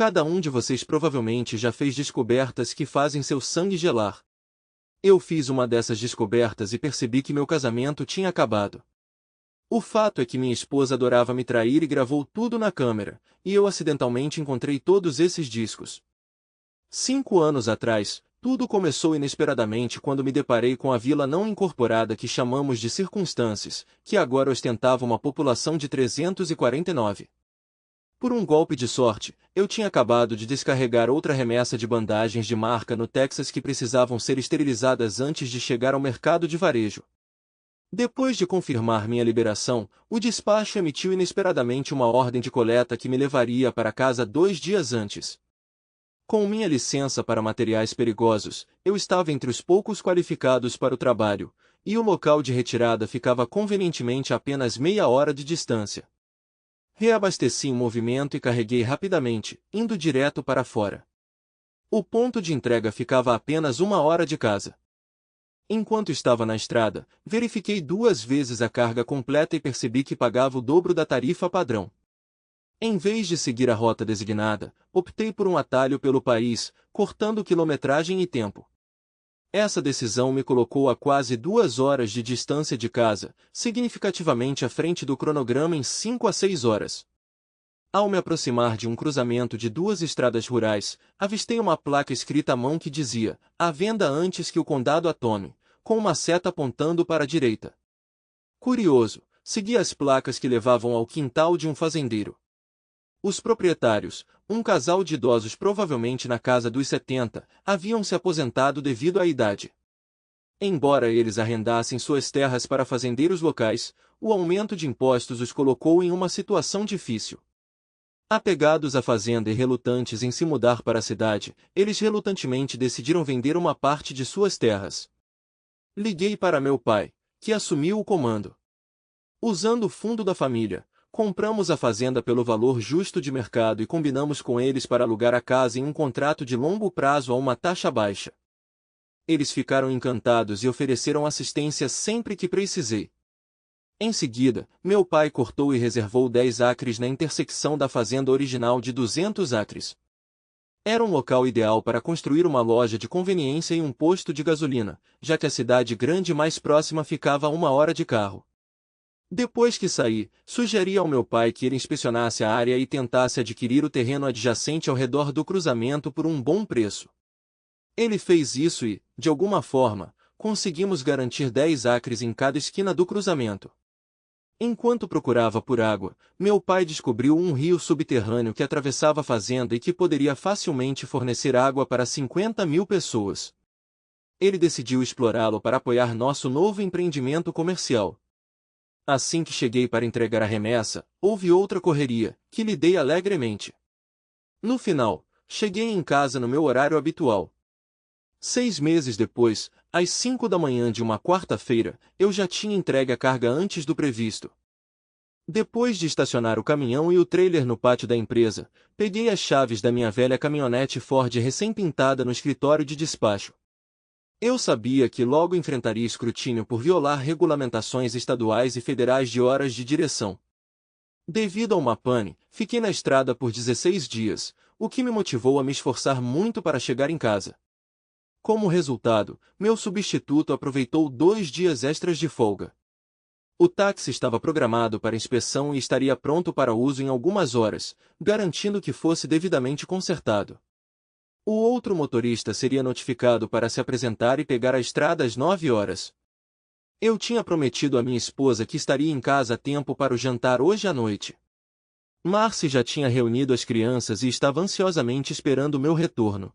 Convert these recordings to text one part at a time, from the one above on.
Cada um de vocês provavelmente já fez descobertas que fazem seu sangue gelar. Eu fiz uma dessas descobertas e percebi que meu casamento tinha acabado. O fato é que minha esposa adorava me trair e gravou tudo na câmera, e eu acidentalmente encontrei todos esses discos. 5 anos atrás, tudo começou inesperadamente quando me deparei com a vila não incorporada que chamamos de Circunstâncias, que agora ostentava uma população de 349. Por um golpe de sorte, eu tinha acabado de descarregar outra remessa de bandagens de marca no Texas que precisavam ser esterilizadas antes de chegar ao mercado de varejo. Depois de confirmar minha liberação, o despacho emitiu inesperadamente uma ordem de coleta que me levaria para casa 2 dias antes. Com minha licença para materiais perigosos, eu estava entre os poucos qualificados para o trabalho, e o local de retirada ficava convenientemente a apenas meia hora de distância. Reabasteci em movimento e carreguei rapidamente, indo direto para fora. O ponto de entrega ficava a apenas 1 hora de casa. Enquanto estava na estrada, verifiquei 2 vezes a carga completa e percebi que pagava o dobro da tarifa padrão. Em vez de seguir a rota designada, optei por um atalho pelo país, cortando quilometragem e tempo. Essa decisão me colocou a quase 2 horas de distância de casa, significativamente à frente do cronograma em 5 a 6 horas. Ao me aproximar de um cruzamento de 2 estradas rurais, avistei uma placa escrita à mão que dizia, à venda antes que o condado a tome, com uma seta apontando para a direita. Curioso, segui as placas que levavam ao quintal de um fazendeiro. Os proprietários, um casal de idosos provavelmente na casa dos 70, haviam se aposentado devido à idade. Embora eles arrendassem suas terras para fazendeiros locais, o aumento de impostos os colocou em uma situação difícil. Apegados à fazenda e relutantes em se mudar para a cidade, eles relutantemente decidiram vender uma parte de suas terras. Liguei para meu pai, que assumiu o comando. Usando o fundo da família, compramos a fazenda pelo valor justo de mercado e combinamos com eles para alugar a casa em um contrato de longo prazo a uma taxa baixa. Eles ficaram encantados e ofereceram assistência sempre que precisei. Em seguida, meu pai cortou e reservou 10 acres na intersecção da fazenda original de 200 acres. Era um local ideal para construir uma loja de conveniência e um posto de gasolina, já que a cidade grande mais próxima ficava a 1 hora de carro. Depois que saí, sugeri ao meu pai que ele inspecionasse a área e tentasse adquirir o terreno adjacente ao redor do cruzamento por um bom preço. Ele fez isso e, de alguma forma, conseguimos garantir 10 acres em cada esquina do cruzamento. Enquanto procurava por água, meu pai descobriu um rio subterrâneo que atravessava a fazenda e que poderia facilmente fornecer água para 50.000 pessoas. Ele decidiu explorá-lo para apoiar nosso novo empreendimento comercial. Assim que cheguei para entregar a remessa, houve outra correria, que lidei alegremente. No final, cheguei em casa no meu horário habitual. 6 meses depois, às 5 da manhã de uma quarta-feira, eu já tinha entregue a carga antes do previsto. Depois de estacionar o caminhão e o trailer no pátio da empresa, peguei as chaves da minha velha caminhonete Ford recém-pintada no escritório de despacho. Eu sabia que logo enfrentaria escrutínio por violar regulamentações estaduais e federais de horas de direção. Devido a uma pane, fiquei na estrada por 16 dias, o que me motivou a me esforçar muito para chegar em casa. Como resultado, meu substituto aproveitou 2 dias extras de folga. O táxi estava programado para inspeção e estaria pronto para uso em algumas horas, garantindo que fosse devidamente consertado. O outro motorista seria notificado para se apresentar e pegar a estrada às 9 horas. Eu tinha prometido à minha esposa que estaria em casa a tempo para o jantar hoje à noite. Marcy já tinha reunido as crianças e estava ansiosamente esperando o meu retorno.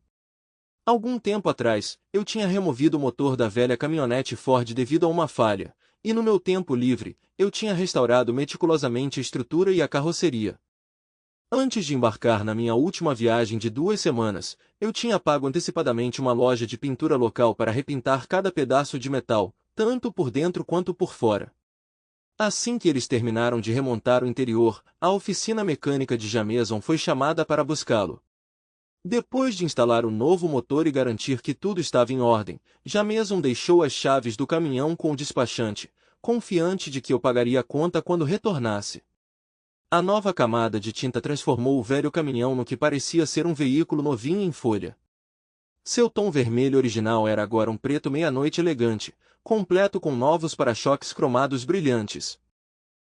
Algum tempo atrás, eu tinha removido o motor da velha caminhonete Ford devido a uma falha, e no meu tempo livre, eu tinha restaurado meticulosamente a estrutura e a carroceria. Antes de embarcar na minha última viagem de 2 semanas, eu tinha pago antecipadamente uma loja de pintura local para repintar cada pedaço de metal, tanto por dentro quanto por fora. Assim que eles terminaram de remontar o interior, a oficina mecânica de Jameson foi chamada para buscá-lo. Depois de instalar o novo motor e garantir que tudo estava em ordem, Jameson deixou as chaves do caminhão com o despachante, confiante de que eu pagaria a conta quando retornasse. A nova camada de tinta transformou o velho caminhão no que parecia ser um veículo novinho em folha. Seu tom vermelho original era agora um preto meia-noite elegante, completo com novos para-choques cromados brilhantes.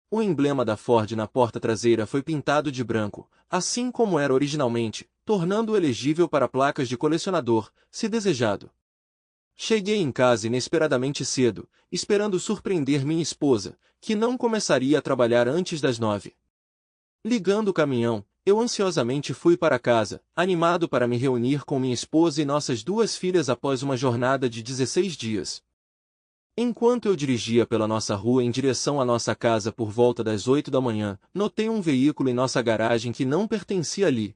O emblema da Ford na porta traseira foi pintado de branco, assim como era originalmente, tornando-o elegível para placas de colecionador, se desejado. Cheguei em casa inesperadamente cedo, esperando surpreender minha esposa, que não começaria a trabalhar antes das 9. Ligando o caminhão, eu ansiosamente fui para casa, animado para me reunir com minha esposa e nossas 2 filhas após uma jornada de 16 dias. Enquanto eu dirigia pela nossa rua em direção à nossa casa por volta das 8 da manhã, notei um veículo em nossa garagem que não pertencia ali.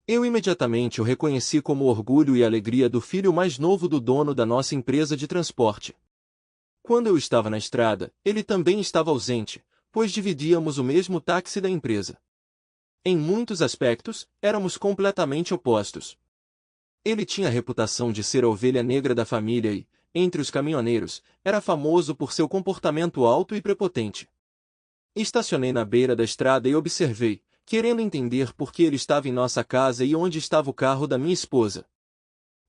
Eu imediatamente o reconheci como o orgulho e alegria do filho mais novo do dono da nossa empresa de transporte. Quando eu estava na estrada, ele também estava ausente, pois dividíamos o mesmo táxi da empresa. Em muitos aspectos, éramos completamente opostos. Ele tinha a reputação de ser a ovelha negra da família e, entre os caminhoneiros, era famoso por seu comportamento alto e prepotente. Estacionei na beira da estrada e observei, querendo entender por que ele estava em nossa casa e onde estava o carro da minha esposa.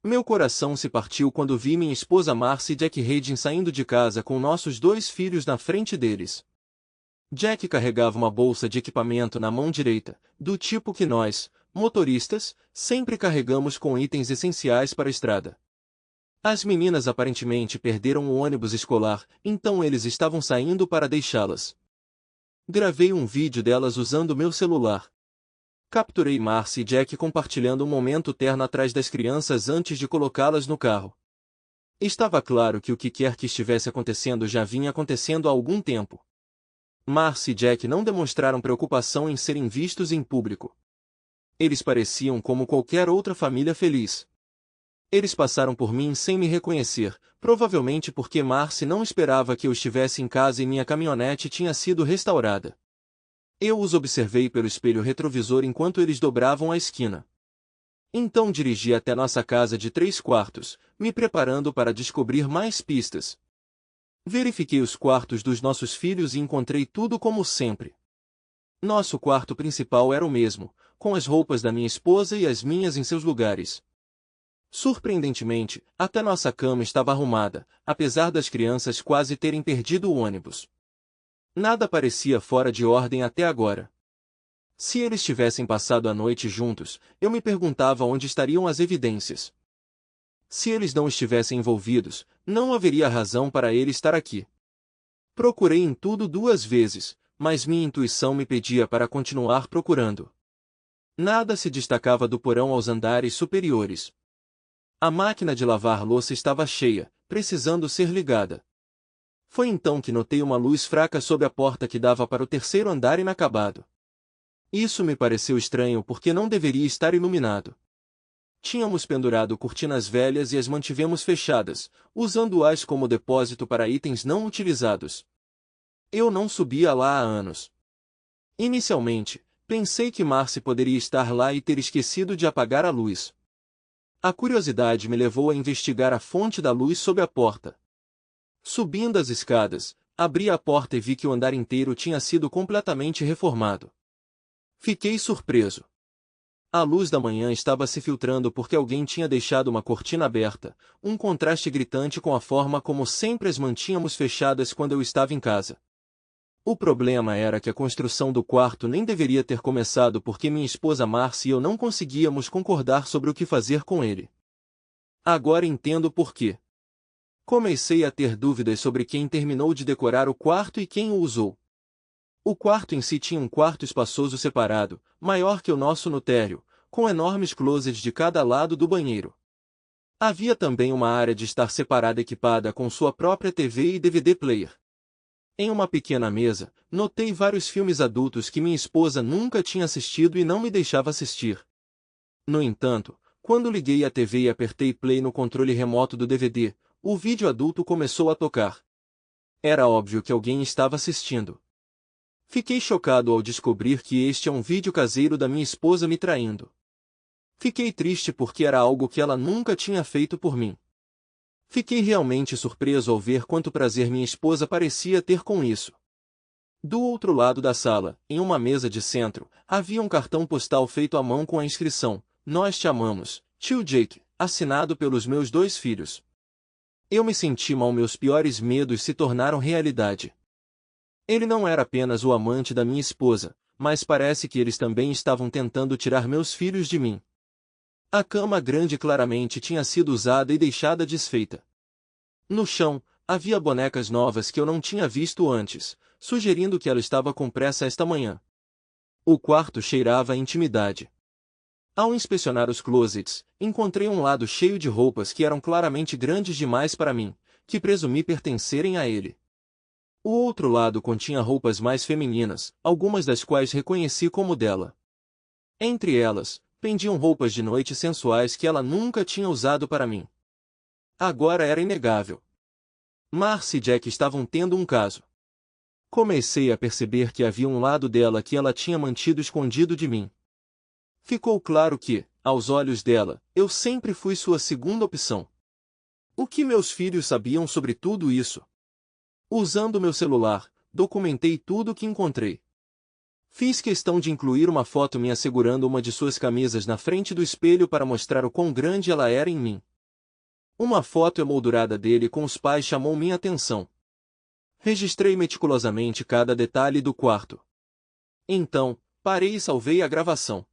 Meu coração se partiu quando vi minha esposa Marcy e Jack Hayden saindo de casa com nossos 2 filhos na frente deles. Jack carregava uma bolsa de equipamento na mão direita, do tipo que nós, motoristas, sempre carregamos com itens essenciais para a estrada. As meninas aparentemente perderam o ônibus escolar, então eles estavam saindo para deixá-las. Gravei um vídeo delas usando meu celular. Capturei Marcy e Jack compartilhando um momento terno atrás das crianças antes de colocá-las no carro. Estava claro que o que quer que estivesse acontecendo já vinha acontecendo há algum tempo. Marcy e Jack não demonstraram preocupação em serem vistos em público. Eles pareciam como qualquer outra família feliz. Eles passaram por mim sem me reconhecer, provavelmente porque Marcy não esperava que eu estivesse em casa e minha caminhonete tinha sido restaurada. Eu os observei pelo espelho retrovisor enquanto eles dobravam a esquina. Então dirigi até nossa casa de 3 quartos, me preparando para descobrir mais pistas. Verifiquei os quartos dos nossos filhos e encontrei tudo como sempre. Nosso quarto principal era o mesmo, com as roupas da minha esposa e as minhas em seus lugares. Surpreendentemente, até nossa cama estava arrumada, apesar das crianças quase terem perdido o ônibus. Nada parecia fora de ordem até agora. Se eles tivessem passado a noite juntos, eu me perguntava onde estariam as evidências. Se eles não estivessem envolvidos, não haveria razão para ele estar aqui. Procurei em tudo 2 vezes, mas minha intuição me pedia para continuar procurando. Nada se destacava do porão aos andares superiores. A máquina de lavar louça estava cheia, precisando ser ligada. Foi então que notei uma luz fraca sob a porta que dava para o 3º andar inacabado. Isso me pareceu estranho porque não deveria estar iluminado. Tínhamos pendurado cortinas velhas e as mantivemos fechadas, usando-as como depósito para itens não utilizados. Eu não subia lá há anos. Inicialmente, pensei que Marcy poderia estar lá e ter esquecido de apagar a luz. A curiosidade me levou a investigar a fonte da luz sob a porta. Subindo as escadas, abri a porta e vi que o andar inteiro tinha sido completamente reformado. Fiquei surpreso. A luz da manhã estava se filtrando porque alguém tinha deixado uma cortina aberta, um contraste gritante com a forma como sempre as mantínhamos fechadas quando eu estava em casa. O problema era que a construção do quarto nem deveria ter começado porque minha esposa Marcy e eu não conseguíamos concordar sobre o que fazer com ele. Agora entendo por quê. Comecei a ter dúvidas sobre quem terminou de decorar o quarto e quem o usou. O quarto em si tinha um quarto espaçoso separado, maior que o nosso no térreo, com enormes closets de cada lado do banheiro. Havia também uma área de estar separada equipada com sua própria TV e DVD player. Em uma pequena mesa, notei vários filmes adultos que minha esposa nunca tinha assistido e não me deixava assistir. No entanto, quando liguei a TV e apertei play no controle remoto do DVD, o vídeo adulto começou a tocar. Era óbvio que alguém estava assistindo. Fiquei chocado ao descobrir que este é um vídeo caseiro da minha esposa me traindo. Fiquei triste porque era algo que ela nunca tinha feito por mim. Fiquei realmente surpreso ao ver quanto prazer minha esposa parecia ter com isso. Do outro lado da sala, em uma mesa de centro, havia um cartão postal feito à mão com a inscrição: "Nós te amamos, tio Jake", assinado pelos meus 2 filhos. Eu me senti mal, meus piores medos se tornaram realidade. Ele não era apenas o amante da minha esposa, mas parece que eles também estavam tentando tirar meus filhos de mim. A cama grande claramente tinha sido usada e deixada desfeita. No chão, havia bonecas novas que eu não tinha visto antes, sugerindo que ela estava com pressa esta manhã. O quarto cheirava a intimidade. Ao inspecionar os closets, encontrei um lado cheio de roupas que eram claramente grandes demais para mim, que presumi pertencerem a ele. O outro lado continha roupas mais femininas, algumas das quais reconheci como dela. Entre elas, pendiam roupas de noite sensuais que ela nunca tinha usado para mim. Agora era inegável. Marcy e Jack estavam tendo um caso. Comecei a perceber que havia um lado dela que ela tinha mantido escondido de mim. Ficou claro que, aos olhos dela, eu sempre fui sua segunda opção. O que meus filhos sabiam sobre tudo isso? Usando meu celular, documentei tudo o que encontrei. Fiz questão de incluir uma foto minha segurando uma de suas camisas na frente do espelho para mostrar o quão grande ela era em mim. Uma foto emoldurada dele com os pais chamou minha atenção. Registrei meticulosamente cada detalhe do quarto. Então, parei e salvei a gravação.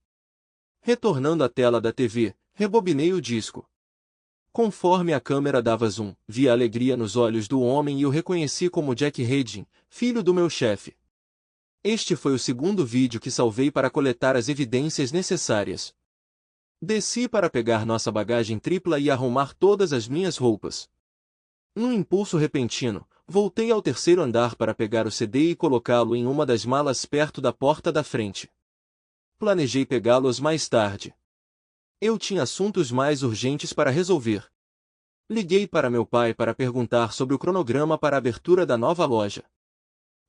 Retornando à tela da TV, rebobinei o disco. Conforme a câmera dava zoom, vi a alegria nos olhos do homem e o reconheci como Jack Redding, filho do meu chefe. Este foi o segundo vídeo que salvei para coletar as evidências necessárias. Desci para pegar nossa bagagem tripla e arrumar todas as minhas roupas. Num impulso repentino, voltei ao terceiro andar para pegar o CD e colocá-lo em uma das malas perto da porta da frente. Planejei pegá-los mais tarde. Eu tinha assuntos mais urgentes para resolver. Liguei para meu pai para perguntar sobre o cronograma para a abertura da nova loja.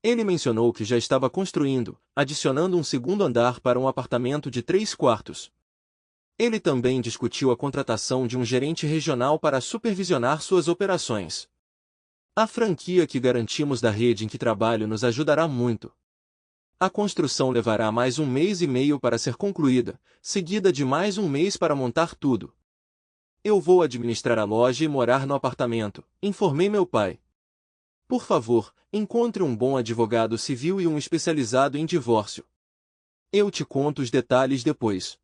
Ele mencionou que já estava construindo, adicionando um segundo andar para um apartamento de 3 quartos. Ele também discutiu a contratação de um gerente regional para supervisionar suas operações. A franquia que garantimos da rede em que trabalho nos ajudará muito. A construção levará mais 1 mês e meio para ser concluída, seguida de mais 1 mês para montar tudo. Eu vou administrar a loja e morar no apartamento, informei meu pai. Por favor, encontre um bom advogado civil e um especializado em divórcio. Eu te conto os detalhes depois.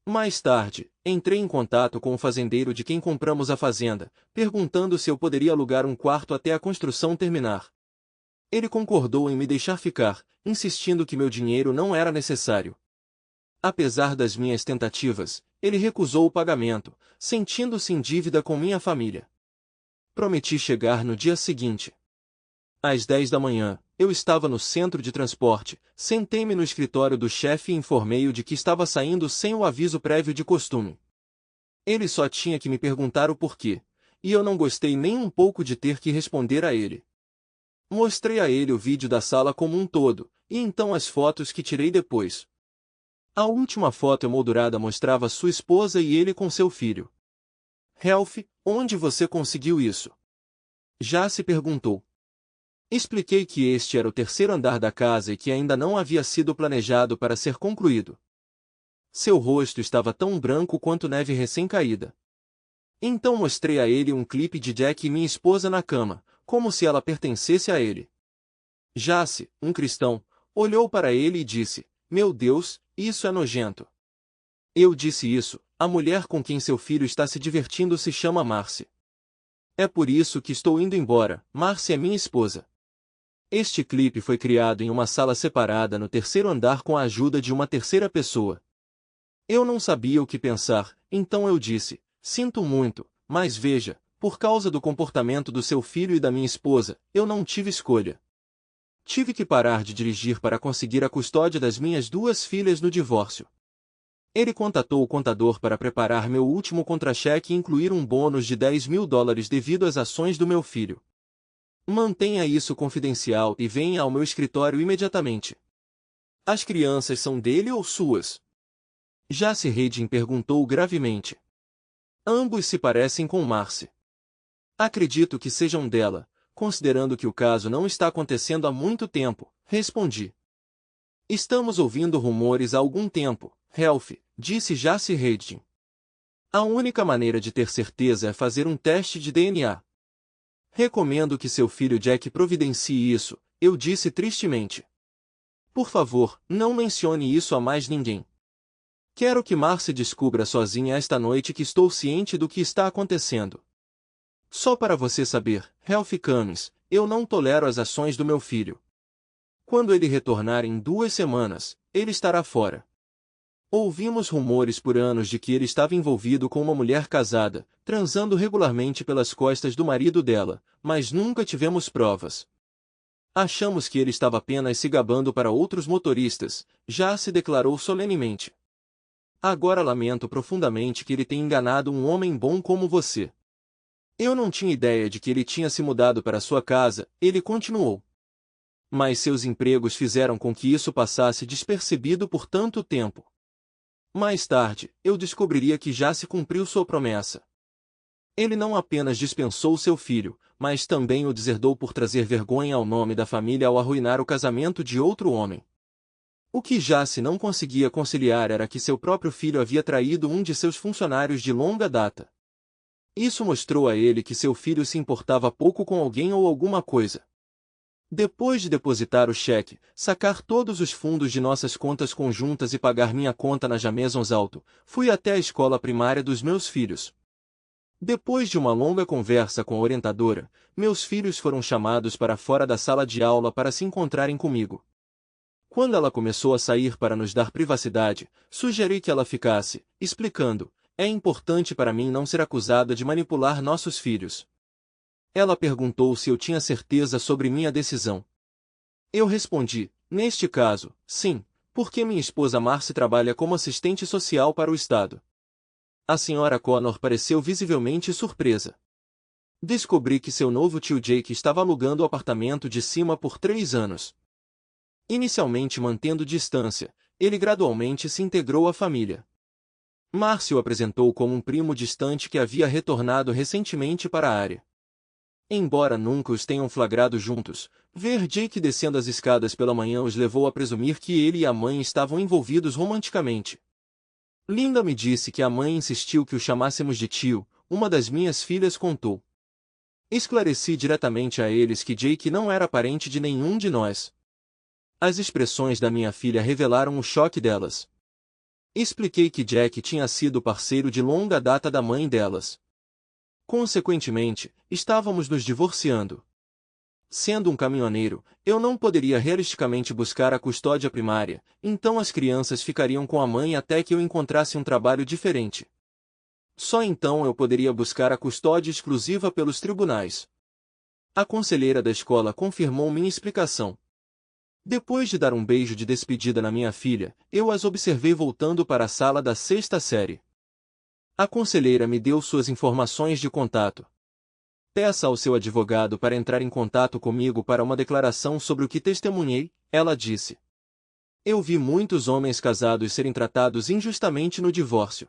Mais tarde, entrei em contato com o fazendeiro de quem compramos a fazenda, perguntando se eu poderia alugar um quarto até a construção terminar. Ele concordou em me deixar ficar, insistindo que meu dinheiro não era necessário. Apesar das minhas tentativas, ele recusou o pagamento, sentindo-se em dívida com minha família. Prometi chegar no dia seguinte. Às 10 da manhã, eu estava no centro de transporte, sentei-me no escritório do chefe e informei-o de que estava saindo sem o aviso prévio de costume. Ele só tinha que me perguntar o porquê, e eu não gostei nem um pouco de ter que responder a ele. Mostrei a ele o vídeo da sala como um todo, e então as fotos que tirei depois. A última foto emoldurada mostrava sua esposa e ele com seu filho. Ralph, onde você conseguiu isso? Já se perguntou. Expliquei que este era o terceiro andar da casa e que ainda não havia sido planejado para ser concluído. Seu rosto estava tão branco quanto neve recém-caída. Então mostrei a ele um clipe de Jack e minha esposa na cama, como se ela pertencesse a ele. Jace, um cristão, olhou para ele e disse: "Meu Deus, isso é nojento." Eu disse isso: "A mulher com quem seu filho está se divertindo se chama Marcy. É por isso que estou indo embora, Marcy é minha esposa." Este clipe foi criado em uma sala separada no terceiro andar com a ajuda de uma terceira pessoa. Eu não sabia o que pensar, então eu disse: "Sinto muito, mas veja, por causa do comportamento do seu filho e da minha esposa, eu não tive escolha. Tive que parar de dirigir para conseguir a custódia das minhas 2 filhas no divórcio." Ele contatou o contador para preparar meu último contra-cheque e incluir um bônus de $10.000 devido às ações do meu filho. Mantenha isso confidencial e venha ao meu escritório imediatamente. As crianças são dele ou suas? Jace Redding perguntou gravemente. Ambos se parecem com Marcy. Acredito que sejam dela, considerando que o caso não está acontecendo há muito tempo, respondi. Estamos ouvindo rumores há algum tempo, Ralph, disse Jace Redding. A única maneira de ter certeza é fazer um teste de DNA. Recomendo que seu filho Jack providencie isso, eu disse tristemente. Por favor, não mencione isso a mais ninguém. Quero que Marcy descubra sozinha esta noite que estou ciente do que está acontecendo. Só para você saber, Ralph Cummins, eu não tolero as ações do meu filho. Quando ele retornar em 2 semanas, ele estará fora. Ouvimos rumores por anos de que ele estava envolvido com uma mulher casada, transando regularmente pelas costas do marido dela, mas nunca tivemos provas. Achamos que ele estava apenas se gabando para outros motoristas, já se declarou solenemente. Agora lamento profundamente que ele tenha enganado um homem bom como você. Eu não tinha ideia de que ele tinha se mudado para sua casa, ele continuou. Mas seus empregos fizeram com que isso passasse despercebido por tanto tempo. Mais tarde, eu descobriria que já se cumpriu sua promessa. Ele não apenas dispensou seu filho, mas também o deserdou por trazer vergonha ao nome da família ao arruinar o casamento de outro homem. O que Jace não conseguia conciliar era que seu próprio filho havia traído um de seus funcionários de longa data. Isso mostrou a ele que seu filho se importava pouco com alguém ou alguma coisa. Depois de depositar o cheque, sacar todos os fundos de nossas contas conjuntas e pagar minha conta na Jamesons Alto, fui até a escola primária dos meus filhos. Depois de uma longa conversa com a orientadora, meus filhos foram chamados para fora da sala de aula para se encontrarem comigo. Quando ela começou a sair para nos dar privacidade, sugeri que ela ficasse, explicando: é importante para mim não ser acusada de manipular nossos filhos. Ela perguntou se eu tinha certeza sobre minha decisão. Eu respondi: neste caso, sim, porque minha esposa Marcy trabalha como assistente social para o Estado. A senhora Connor pareceu visivelmente surpresa. Descobri que seu novo tio Jake estava alugando o apartamento de cima por 3 anos. Inicialmente mantendo distância, ele gradualmente se integrou à família. Marcy o apresentou como um primo distante que havia retornado recentemente para a área. Embora nunca os tenham flagrado juntos, ver Jake descendo as escadas pela manhã os levou a presumir que ele e a mãe estavam envolvidos romanticamente. Linda me disse que a mãe insistiu que o chamássemos de tio, uma das minhas filhas contou. Esclareci diretamente a eles que Jake não era parente de nenhum de nós. As expressões da minha filha revelaram o choque delas. Expliquei que Jack tinha sido parceiro de longa data da mãe delas. Consequentemente, estávamos nos divorciando. Sendo um caminhoneiro, eu não poderia realisticamente buscar a custódia primária, então as crianças ficariam com a mãe até que eu encontrasse um trabalho diferente. Só então eu poderia buscar a custódia exclusiva pelos tribunais. A conselheira da escola confirmou minha explicação. Depois de dar um beijo de despedida na minha filha, eu as observei voltando para a sala da 6ª série. A conselheira me deu suas informações de contato. Peça ao seu advogado para entrar em contato comigo para uma declaração sobre o que testemunhei, ela disse. Eu vi muitos homens casados serem tratados injustamente no divórcio.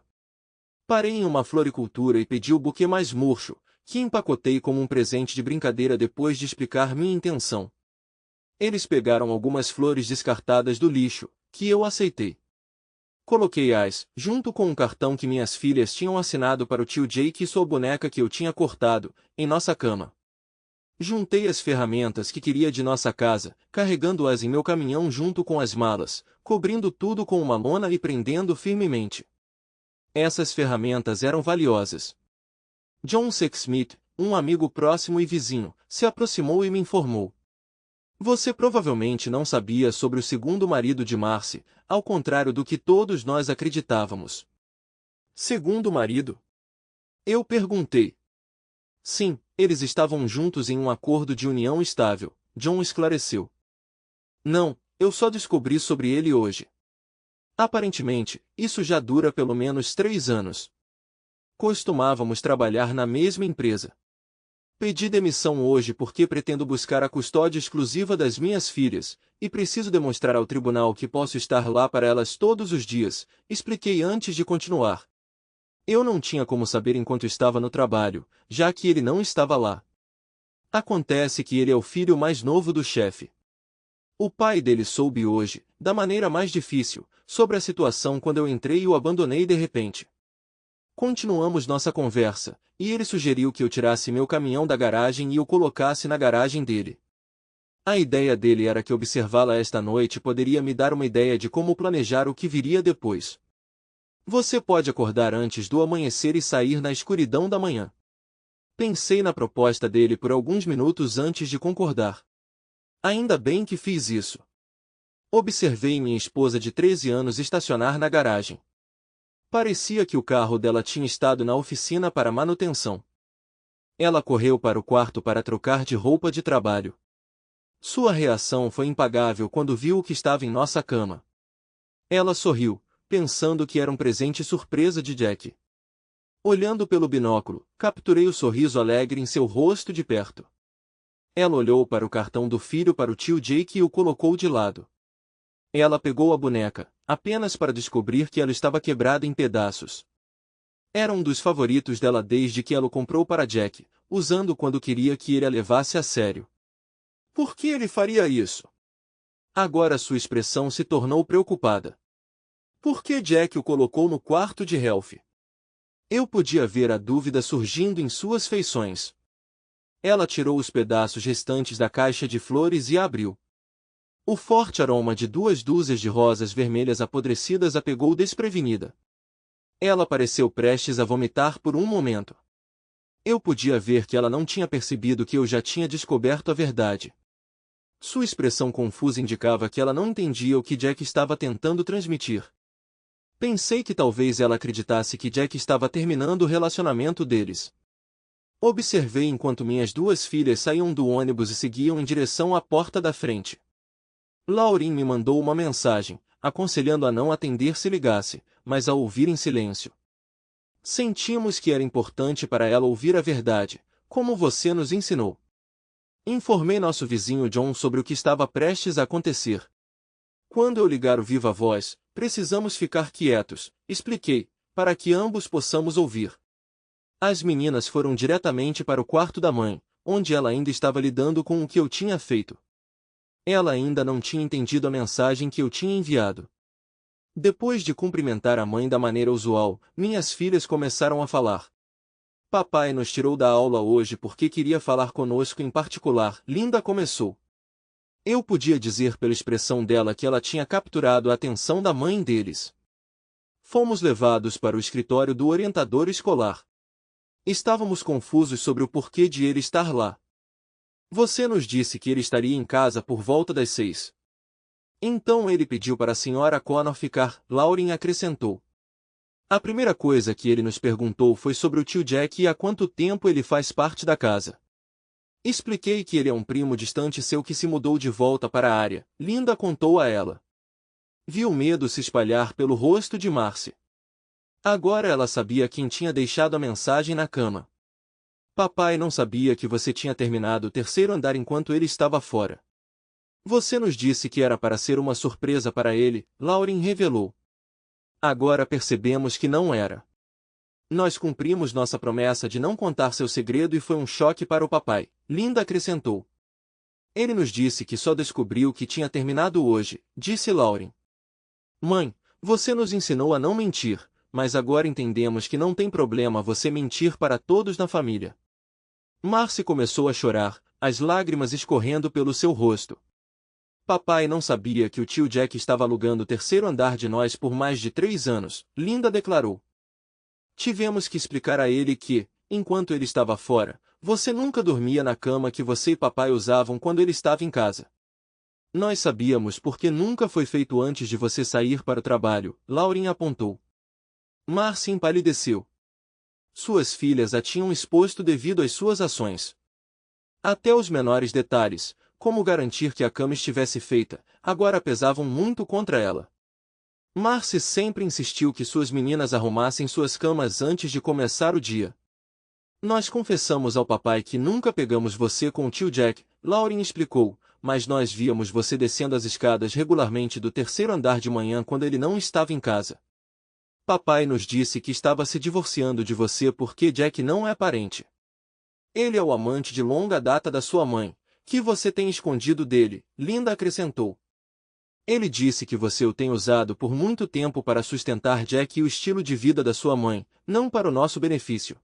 Parei em uma floricultura e pedi o buquê mais murcho, que empacotei como um presente de brincadeira depois de explicar minha intenção. Eles pegaram algumas flores descartadas do lixo, que eu aceitei. Coloquei-as, junto com um cartão que minhas filhas tinham assinado para o tio Jake e sua boneca que eu tinha cortado, em nossa cama. Juntei as ferramentas que queria de nossa casa, carregando-as em meu caminhão junto com as malas, cobrindo tudo com uma lona e prendendo firmemente. Essas ferramentas eram valiosas. John Sexsmith, um amigo próximo e vizinho, se aproximou e me informou. Você provavelmente não sabia sobre o segundo marido de Marcy, ao contrário do que todos nós acreditávamos. Segundo marido? Eu perguntei. Sim, eles estavam juntos em um acordo de união estável, John esclareceu. Não, eu só descobri sobre ele hoje. Aparentemente, isso já dura pelo menos 3 anos. Costumávamos trabalhar na mesma empresa. Pedi demissão hoje porque pretendo buscar a custódia exclusiva das minhas filhas, e preciso demonstrar ao tribunal que posso estar lá para elas todos os dias, expliquei antes de continuar. Eu não tinha como saber enquanto estava no trabalho, já que ele não estava lá. Acontece que ele é o filho mais novo do chefe. O pai dele soube hoje, da maneira mais difícil, sobre a situação quando eu entrei e o abandonei de repente. Continuamos nossa conversa, e ele sugeriu que eu tirasse meu caminhão da garagem e o colocasse na garagem dele. A ideia dele era que observá-la esta noite poderia me dar uma ideia de como planejar o que viria depois. Você pode acordar antes do amanhecer e sair na escuridão da manhã. Pensei na proposta dele por alguns minutos antes de concordar. Ainda bem que fiz isso. Observei minha esposa de 13 anos estacionar na garagem. Parecia que o carro dela tinha estado na oficina para manutenção. Ela correu para o quarto para trocar de roupa de trabalho. Sua reação foi impagável quando viu o que estava em nossa cama. Ela sorriu, pensando que era um presente surpresa de Jack. Olhando pelo binóculo, capturei o sorriso alegre em seu rosto de perto. Ela olhou para o cartão do filho para o tio Jake e o colocou de lado. Ela pegou a boneca, apenas para descobrir que ela estava quebrada em pedaços. Era um dos favoritos dela desde que ela o comprou para Jack, usando quando queria que ele a levasse a sério. Por que ele faria isso? Agora sua expressão se tornou preocupada. Por que Jack o colocou no quarto de Ralph? Eu podia ver a dúvida surgindo em suas feições. Ela tirou os pedaços restantes da caixa de flores e a abriu. O forte aroma de 2 dúzias de rosas vermelhas apodrecidas a pegou desprevenida. Ela pareceu prestes a vomitar por um momento. Eu podia ver que ela não tinha percebido que eu já tinha descoberto a verdade. Sua expressão confusa indicava que ela não entendia o que Jack estava tentando transmitir. Pensei que talvez ela acreditasse que Jack estava terminando o relacionamento deles. Observei enquanto minhas 2 filhas saíam do ônibus e seguiam em direção à porta da frente. Lauren me mandou uma mensagem, aconselhando a não atender se ligasse, mas a ouvir em silêncio. Sentimos que era importante para ela ouvir a verdade, como você nos ensinou. Informei nosso vizinho John sobre o que estava prestes a acontecer. Quando eu ligar o viva voz, precisamos ficar quietos, expliquei, para que ambos possamos ouvir. As meninas foram diretamente para o quarto da mãe, onde ela ainda estava lidando com o que eu tinha feito. Ela ainda não tinha entendido a mensagem que eu tinha enviado. Depois de cumprimentar a mãe da maneira usual, minhas filhas começaram a falar. Papai nos tirou da aula hoje porque queria falar conosco em particular, Linda começou. Eu podia dizer pela expressão dela que ela tinha capturado a atenção da mãe deles. Fomos levados para o escritório do orientador escolar. Estávamos confusos sobre o porquê de ele estar lá. Você nos disse que ele estaria em casa por volta das 6. Então ele pediu para a senhora Connor ficar, Lauren acrescentou. A primeira coisa que ele nos perguntou foi sobre o tio Jack e há quanto tempo ele faz parte da casa. Expliquei que ele é um primo distante seu que se mudou de volta para a área, Linda contou a ela. Viu o medo se espalhar pelo rosto de Marcy. Agora ela sabia quem tinha deixado a mensagem na cama. Papai não sabia que você tinha terminado o terceiro andar enquanto ele estava fora. Você nos disse que era para ser uma surpresa para ele, Lauren revelou. Agora percebemos que não era. Nós cumprimos nossa promessa de não contar seu segredo e foi um choque para o papai, Linda acrescentou. Ele nos disse que só descobriu que tinha terminado hoje, disse Lauren. Mãe, você nos ensinou a não mentir, mas agora entendemos que não tem problema você mentir para todos na família. Marcy começou a chorar, as lágrimas escorrendo pelo seu rosto. Papai não sabia que o tio Jack estava alugando o terceiro andar de nós por mais de 3 anos, Linda declarou. Tivemos que explicar a ele que, enquanto ele estava fora, você nunca dormia na cama que você e papai usavam quando ele estava em casa. Nós sabíamos porque nunca foi feito antes de você sair para o trabalho, Lauren apontou. Marcy empalideceu. Suas filhas a tinham exposto devido às suas ações. Até os menores detalhes, como garantir que a cama estivesse feita, agora pesavam muito contra ela. Marcy sempre insistiu que suas meninas arrumassem suas camas antes de começar o dia. Nós confessamos ao papai que nunca pegamos você com o tio Jack, Lauren explicou, mas nós víamos você descendo as escadas regularmente do terceiro andar de manhã quando ele não estava em casa. Papai nos disse que estava se divorciando de você porque Jack não é parente. Ele é o amante de longa data da sua mãe, que você tem escondido dele, Linda acrescentou. Ele disse que você o tem usado por muito tempo para sustentar Jack e o estilo de vida da sua mãe, não para o nosso benefício.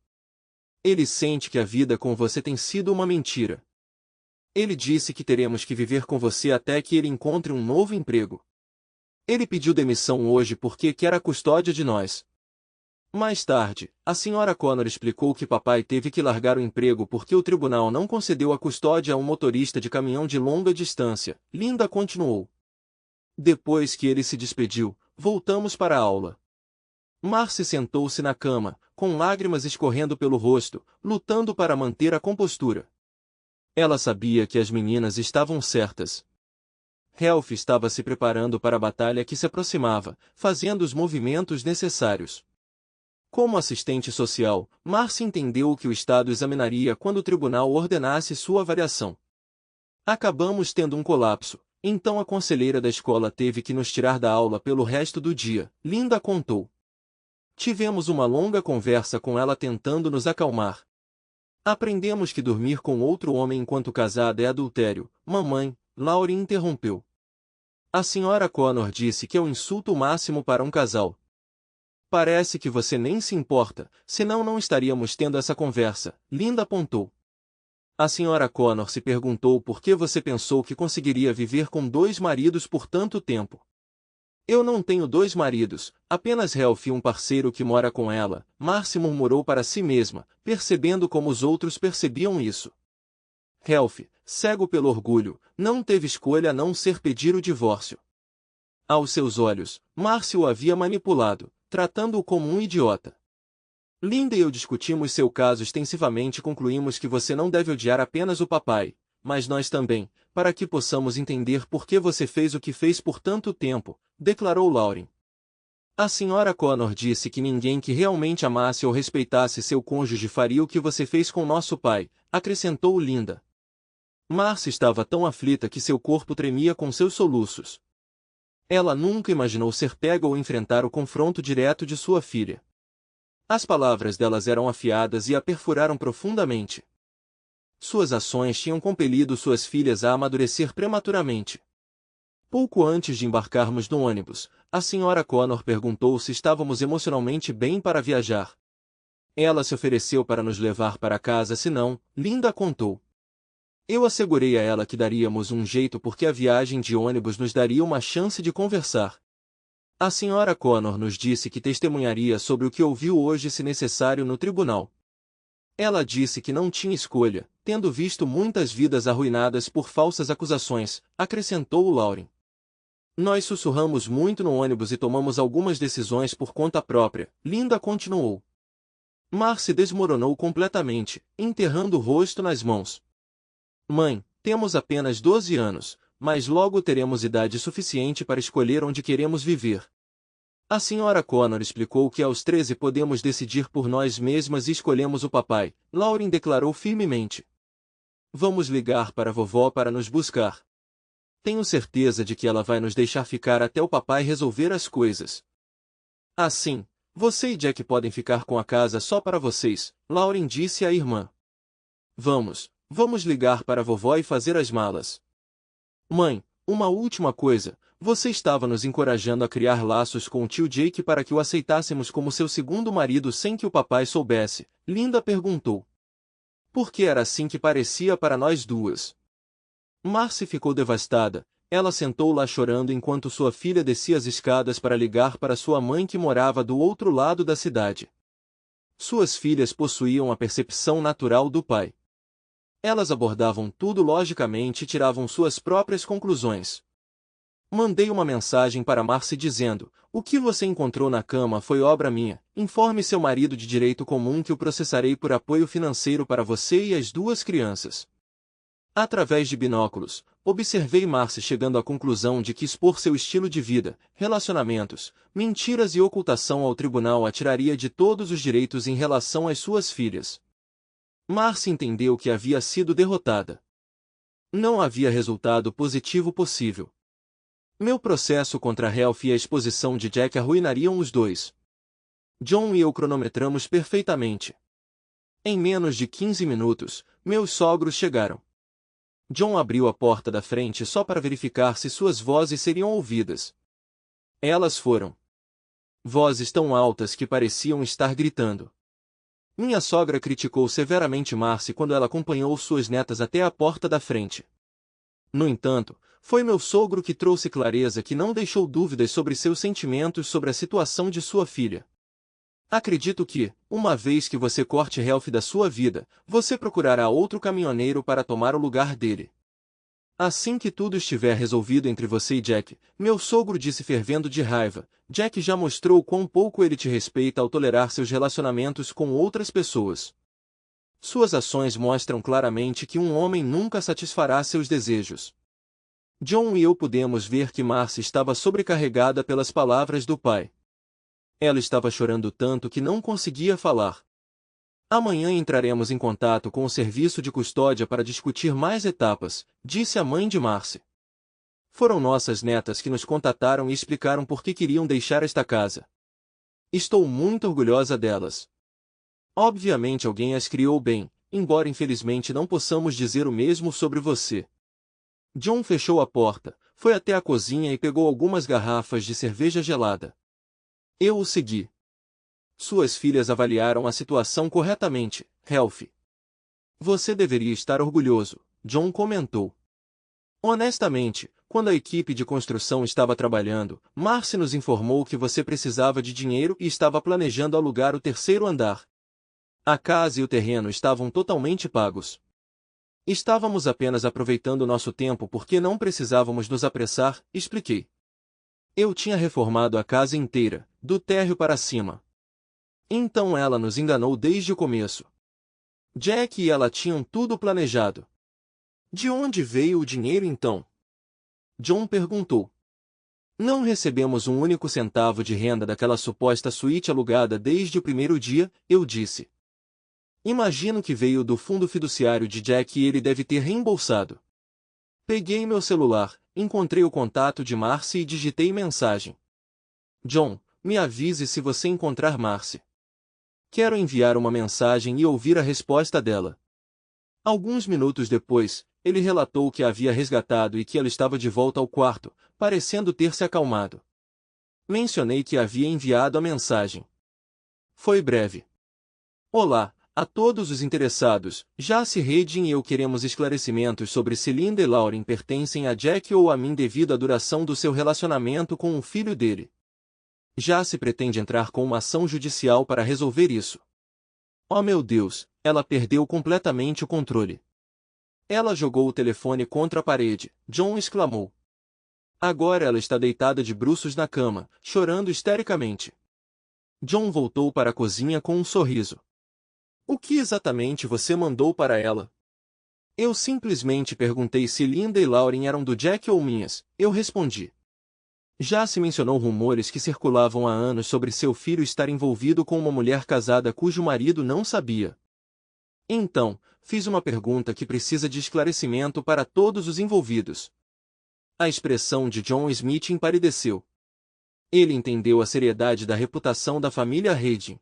Ele sente que a vida com você tem sido uma mentira. Ele disse que teremos que viver com você até que ele encontre um novo emprego. Ele pediu demissão hoje porque quer a custódia de nós. Mais tarde, a senhora Connor explicou que papai teve que largar o emprego porque o tribunal não concedeu a custódia a um motorista de caminhão de longa distância. Linda continuou. Depois que ele se despediu, voltamos para a aula. Marcy sentou-se na cama, com lágrimas escorrendo pelo rosto, lutando para manter a compostura. Ela sabia que as meninas estavam certas. Ralph estava se preparando para a batalha que se aproximava, fazendo os movimentos necessários. Como assistente social, Marcy entendeu o que o Estado examinaria quando o tribunal ordenasse sua avaliação. Acabamos tendo um colapso, então a conselheira da escola teve que nos tirar da aula pelo resto do dia, Linda contou. Tivemos uma longa conversa com ela tentando nos acalmar. Aprendemos que dormir com outro homem enquanto casada é adultério, mamãe, Lauren interrompeu. A senhora Connor disse que é o insulto máximo para um casal. Parece que você nem se importa, senão não estaríamos tendo essa conversa, Linda apontou. A senhora Connor se perguntou por que você pensou que conseguiria viver com 2 maridos por tanto tempo. Eu não tenho 2 maridos, apenas Ralph e um parceiro que mora com ela, Marcy murmurou para si mesma, percebendo como os outros percebiam isso. Ralph, cego pelo orgulho, não teve escolha a não ser pedir o divórcio. Aos seus olhos, Marcy o havia manipulado, tratando-o como um idiota. Linda e eu discutimos seu caso extensivamente e concluímos que você não deve odiar apenas o papai, mas nós também, para que possamos entender por que você fez o que fez por tanto tempo, declarou Lauren. A senhora Connor disse que ninguém que realmente amasse ou respeitasse seu cônjuge faria o que você fez com nosso pai, acrescentou Linda. Marcy estava tão aflita que seu corpo tremia com seus soluços. Ela nunca imaginou ser pega ou enfrentar o confronto direto de sua filha. As palavras delas eram afiadas e a perfuraram profundamente. Suas ações tinham compelido suas filhas a amadurecer prematuramente. Pouco antes de embarcarmos no ônibus, a senhora Connor perguntou se estávamos emocionalmente bem para viajar. Ela se ofereceu para nos levar para casa se não, Linda contou. Eu assegurei a ela que daríamos um jeito porque a viagem de ônibus nos daria uma chance de conversar. A senhora Connor nos disse que testemunharia sobre o que ouviu hoje se necessário no tribunal. Ela disse que não tinha escolha, tendo visto muitas vidas arruinadas por falsas acusações, acrescentou Lauren. Nós sussurramos muito no ônibus e tomamos algumas decisões por conta própria, Linda continuou. Marcy desmoronou completamente, enterrando o rosto nas mãos. Mãe, temos apenas 12 anos, mas logo teremos idade suficiente para escolher onde queremos viver. A senhora Connor explicou que aos 13 podemos decidir por nós mesmas e escolhemos o papai, Lauren declarou firmemente. Vamos ligar para a vovó para nos buscar. Tenho certeza de que ela vai nos deixar ficar até o papai resolver as coisas. Assim, você e Jack podem ficar com a casa só para vocês, Lauren disse à irmã. Vamos ligar para a vovó e fazer as malas. Mãe, uma última coisa, você estava nos encorajando a criar laços com o tio Jake para que o aceitássemos como seu segundo marido sem que o papai soubesse, Linda perguntou. Porque era assim que parecia para nós duas. Marcy ficou devastada, ela sentou lá chorando enquanto sua filha descia as escadas para ligar para sua mãe que morava do outro lado da cidade. Suas filhas possuíam a percepção natural do pai. Elas abordavam tudo logicamente e tiravam suas próprias conclusões. Mandei uma mensagem para Marcy dizendo, o que você encontrou na cama foi obra minha, informe seu marido de direito comum que o processarei por apoio financeiro para você e as 2 crianças. Através de binóculos, observei Marcy chegando à conclusão de que expor seu estilo de vida, relacionamentos, mentiras e ocultação ao tribunal a tiraria de todos os direitos em relação às suas filhas. Marcy entendeu que havia sido derrotada. Não havia resultado positivo possível. Meu processo contra Ralph e a exposição de Jack arruinariam os dois. John e eu cronometramos perfeitamente. Em menos de 15 minutos, meus sogros chegaram. John abriu a porta da frente só para verificar se suas vozes seriam ouvidas. Elas foram. Vozes tão altas que pareciam estar gritando. Minha sogra criticou severamente Marcy quando ela acompanhou suas netas até a porta da frente. No entanto, foi meu sogro que trouxe clareza que não deixou dúvidas sobre seus sentimentos sobre a situação de sua filha. Acredito que, uma vez que você corte Ralph da sua vida, você procurará outro caminhoneiro para tomar o lugar dele. Assim que tudo estiver resolvido entre você e Jack, meu sogro disse fervendo de raiva, Jack já mostrou quão pouco ele te respeita ao tolerar seus relacionamentos com outras pessoas. Suas ações mostram claramente que um homem nunca satisfará seus desejos. John e eu pudemos ver que Marcy estava sobrecarregada pelas palavras do pai. Ela estava chorando tanto que não conseguia falar. Amanhã entraremos em contato com o serviço de custódia para discutir mais etapas, disse a mãe de Marcy. Foram nossas netas que nos contataram e explicaram por que queriam deixar esta casa. Estou muito orgulhosa delas. Obviamente alguém as criou bem, embora infelizmente não possamos dizer o mesmo sobre você. John fechou a porta, foi até a cozinha e pegou algumas garrafas de cerveja gelada. Eu o segui. Suas filhas avaliaram a situação corretamente, Ralph. Você deveria estar orgulhoso, John comentou. Honestamente, quando a equipe de construção estava trabalhando, Marcy nos informou que você precisava de dinheiro e estava planejando alugar o terceiro andar. A casa e o terreno estavam totalmente pagos. Estávamos apenas aproveitando nosso tempo porque não precisávamos nos apressar, expliquei. Eu tinha reformado a casa inteira, do térreo para cima. Então ela nos enganou desde o começo. Jack e ela tinham tudo planejado. De onde veio o dinheiro então? John perguntou. Não recebemos um único centavo de renda daquela suposta suíte alugada desde o primeiro dia, eu disse. Imagino que veio do fundo fiduciário de Jack e ele deve ter reembolsado. Peguei meu celular, encontrei o contato de Marcy e digitei mensagem. John, me avise se você encontrar Marcy. Quero enviar uma mensagem e ouvir a resposta dela. Alguns minutos depois, ele relatou que a havia resgatado e que ela estava de volta ao quarto, parecendo ter se acalmado. Mencionei que havia enviado a mensagem. Foi breve. Olá, a todos os interessados, Jace Redding e eu queremos esclarecimentos sobre se Linda e Lauren pertencem a Jack ou a mim devido à duração do seu relacionamento com o filho dele. Jace pretende entrar com uma ação judicial para resolver isso. Oh meu Deus, ela perdeu completamente o controle. Ela jogou o telefone contra a parede, John exclamou. Agora ela está deitada de bruços na cama, chorando histericamente. John voltou para a cozinha com um sorriso. O que exatamente você mandou para ela? Eu simplesmente perguntei se Linda e Lauren eram do Jack ou minhas, eu respondi. Já se mencionou rumores que circulavam há anos sobre seu filho estar envolvido com uma mulher casada cujo marido não sabia. Então, fiz uma pergunta que precisa de esclarecimento para todos os envolvidos. A expressão de John Smith empalideceu. Ele entendeu a seriedade da reputação da família Redding.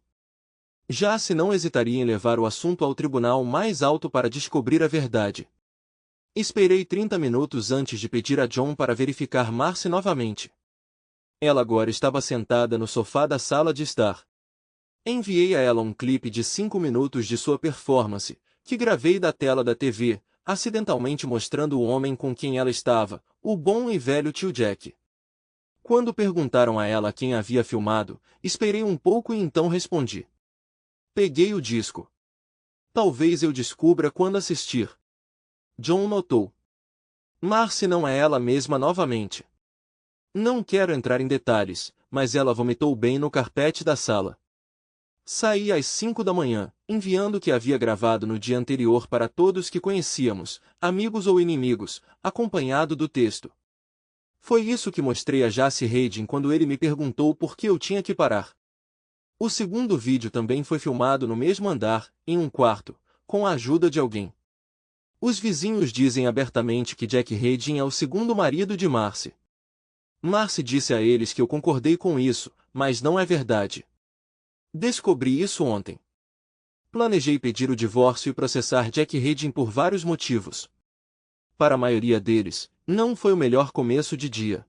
Já se não hesitaria em levar o assunto ao tribunal mais alto para descobrir a verdade. Esperei 30 minutos antes de pedir a John para verificar Marcy novamente. Ela agora estava sentada no sofá da sala de estar. Enviei a ela um clipe de 5 minutos de sua performance, que gravei da tela da TV, acidentalmente mostrando o homem com quem ela estava, o bom e velho tio Jack. Quando perguntaram a ela quem havia filmado, esperei um pouco e então respondi. Peguei o disco. Talvez eu descubra quando assistir. John notou. Marcy não é ela mesma novamente. Não quero entrar em detalhes, mas ela vomitou bem no carpete da sala. Saí às 5 da manhã, enviando o que havia gravado no dia anterior para todos que conhecíamos, amigos ou inimigos, acompanhado do texto. Foi isso que mostrei a Jace Redding quando ele me perguntou por que eu tinha que parar. O segundo vídeo também foi filmado no mesmo andar, em um quarto, com a ajuda de alguém. Os vizinhos dizem abertamente que Jack Redding é o segundo marido de Marcy. Marcy disse a eles que eu concordei com isso, mas não é verdade. Descobri isso ontem. Planejei pedir o divórcio e processar Jack Redding por vários motivos. Para a maioria deles, não foi o melhor começo de dia.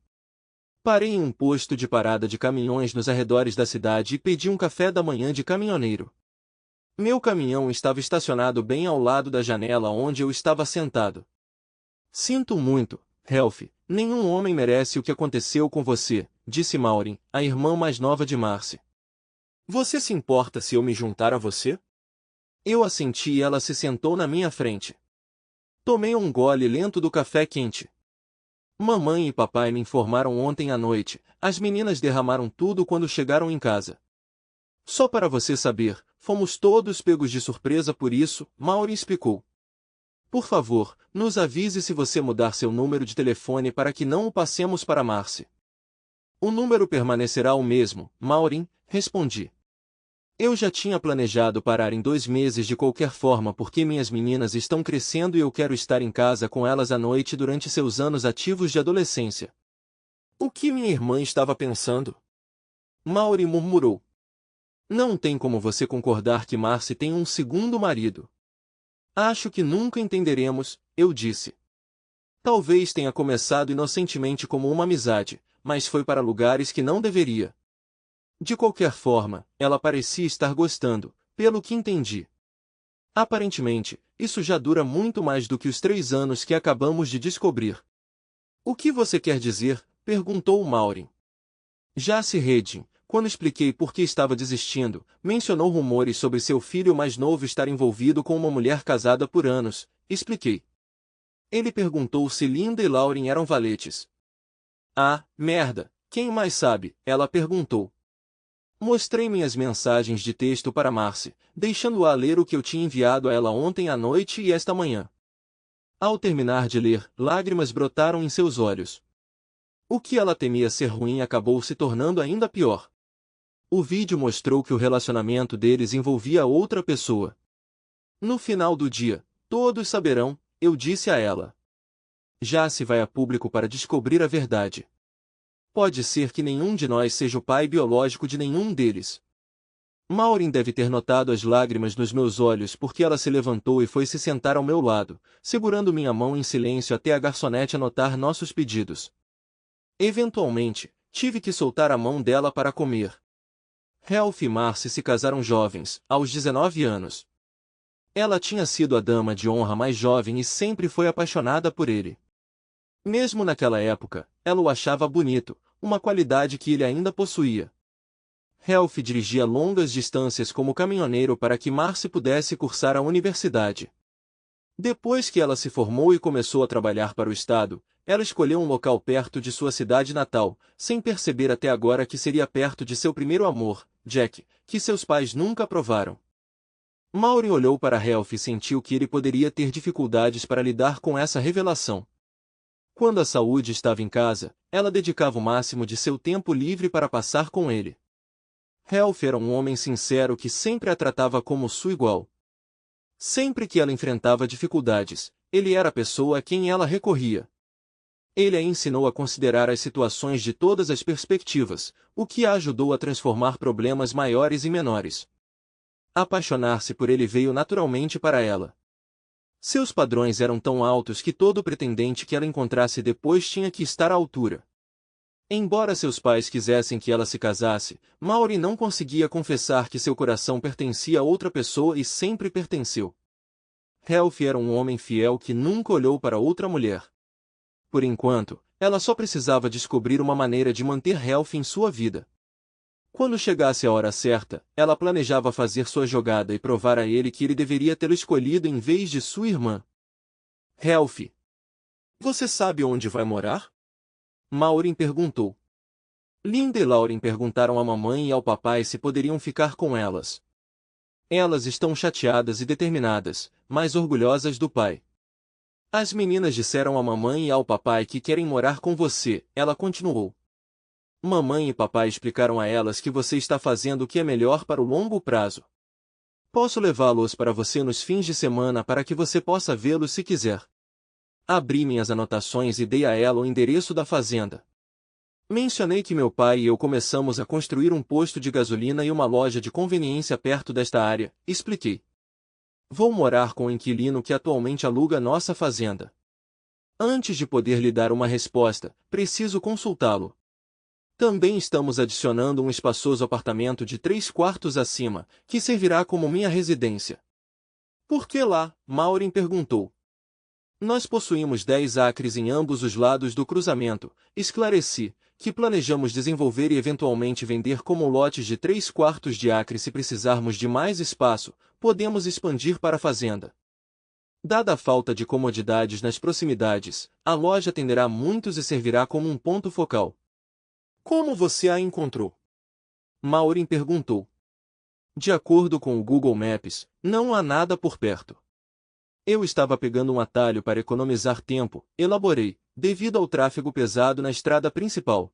Parei em um posto de parada de caminhões nos arredores da cidade e pedi um café da manhã de caminhoneiro. Meu caminhão estava estacionado bem ao lado da janela onde eu estava sentado. Sinto muito, Ralph, nenhum homem merece o que aconteceu com você, disse Maureen, a irmã mais nova de Marcy. Você se importa se eu me juntar a você? Eu assenti e ela se sentou na minha frente. Tomei um gole lento do café quente. Mamãe e papai me informaram ontem à noite, as meninas derramaram tudo quando chegaram em casa. Só para você saber, fomos todos pegos de surpresa por isso, Maureen explicou. Por favor, nos avise se você mudar seu número de telefone para que não o passemos para Marcy. O número permanecerá o mesmo, Maureen, respondi. Eu já tinha planejado parar em 2 meses de qualquer forma porque minhas meninas estão crescendo e eu quero estar em casa com elas à noite durante seus anos ativos de adolescência. O que minha irmã estava pensando? Maureen murmurou. Não tem como você concordar que Marcy tem um segundo marido. Acho que nunca entenderemos, eu disse. Talvez tenha começado inocentemente como uma amizade, mas foi para lugares que não deveria. De qualquer forma, ela parecia estar gostando, pelo que entendi. Aparentemente, isso já dura muito mais do que os 3 anos que acabamos de descobrir. O que você quer dizer? Perguntou Maureen. Jace Redding, quando expliquei por que estava desistindo, mencionou rumores sobre seu filho mais novo estar envolvido com uma mulher casada por anos, expliquei. Ele perguntou se Linda e Lauren eram valetes. Ah, merda, quem mais sabe? Ela perguntou. Mostrei minhas mensagens de texto para Marcy, deixando-a ler o que eu tinha enviado a ela ontem à noite e esta manhã. Ao terminar de ler, lágrimas brotaram em seus olhos. O que ela temia ser ruim acabou se tornando ainda pior. O vídeo mostrou que o relacionamento deles envolvia outra pessoa. No final do dia, todos saberão, eu disse a ela. Já se vai a público para descobrir a verdade. Pode ser que nenhum de nós seja o pai biológico de nenhum deles. Maureen deve ter notado as lágrimas nos meus olhos porque ela se levantou e foi se sentar ao meu lado, segurando minha mão em silêncio até a garçonete anotar nossos pedidos. Eventualmente, tive que soltar a mão dela para comer. Ralph e Marcy se casaram jovens, aos 19 anos. Ela tinha sido a dama de honra mais jovem e sempre foi apaixonada por ele. Mesmo naquela época, ela o achava bonito, uma qualidade que ele ainda possuía. Ralph dirigia longas distâncias como caminhoneiro para que Marcy pudesse cursar a universidade. Depois que ela se formou e começou a trabalhar para o Estado, ela escolheu um local perto de sua cidade natal, sem perceber até agora que seria perto de seu primeiro amor, Jack, que seus pais nunca aprovaram. Maureen olhou para Ralph e sentiu que ele poderia ter dificuldades para lidar com essa revelação. Quando a saúde estava em casa, ela dedicava o máximo de seu tempo livre para passar com ele. Ralph era um homem sincero que sempre a tratava como sua igual. Sempre que ela enfrentava dificuldades, ele era a pessoa a quem ela recorria. Ele a ensinou a considerar as situações de todas as perspectivas, o que a ajudou a transformar problemas maiores em menores. Apaixonar-se por ele veio naturalmente para ela. Seus padrões eram tão altos que todo pretendente que ela encontrasse depois tinha que estar à altura. Embora seus pais quisessem que ela se casasse, Maureen não conseguia confessar que seu coração pertencia a outra pessoa e sempre pertenceu. Ralph era um homem fiel que nunca olhou para outra mulher. Por enquanto, ela só precisava descobrir uma maneira de manter Ralph em sua vida. Quando chegasse a hora certa, ela planejava fazer sua jogada e provar a ele que ele deveria tê-lo escolhido em vez de sua irmã. Ralph, você sabe onde vai morar? Maureen perguntou. Linda e Lauren perguntaram à mamãe e ao papai se poderiam ficar com elas. Elas estão chateadas e determinadas, mas orgulhosas do pai. As meninas disseram à mamãe e ao papai que querem morar com você, ela continuou. Mamãe e papai explicaram a elas que você está fazendo o que é melhor para o longo prazo. Posso levá-los para você nos fins de semana para que você possa vê-los se quiser. Abri minhas anotações e dei a ela o endereço da fazenda. Mencionei que meu pai e eu começamos a construir um posto de gasolina e uma loja de conveniência perto desta área, expliquei. Vou morar com o inquilino que atualmente aluga nossa fazenda. Antes de poder lhe dar uma resposta, preciso consultá-lo. Também estamos adicionando um espaçoso apartamento de 3 quartos acima, que servirá como minha residência. Por que lá? Maureen perguntou. Nós possuímos 10 acres em ambos os lados do cruzamento, esclareci, que planejamos desenvolver e eventualmente vender como lotes de 3 quartos de acre se precisarmos de mais espaço, podemos expandir para a fazenda. Dada a falta de comodidades nas proximidades, a loja atenderá muitos e servirá como um ponto focal. Como você a encontrou? Maureen perguntou. De acordo com o Google Maps, não há nada por perto. Eu estava pegando um atalho para economizar tempo, elaborei, devido ao tráfego pesado na estrada principal.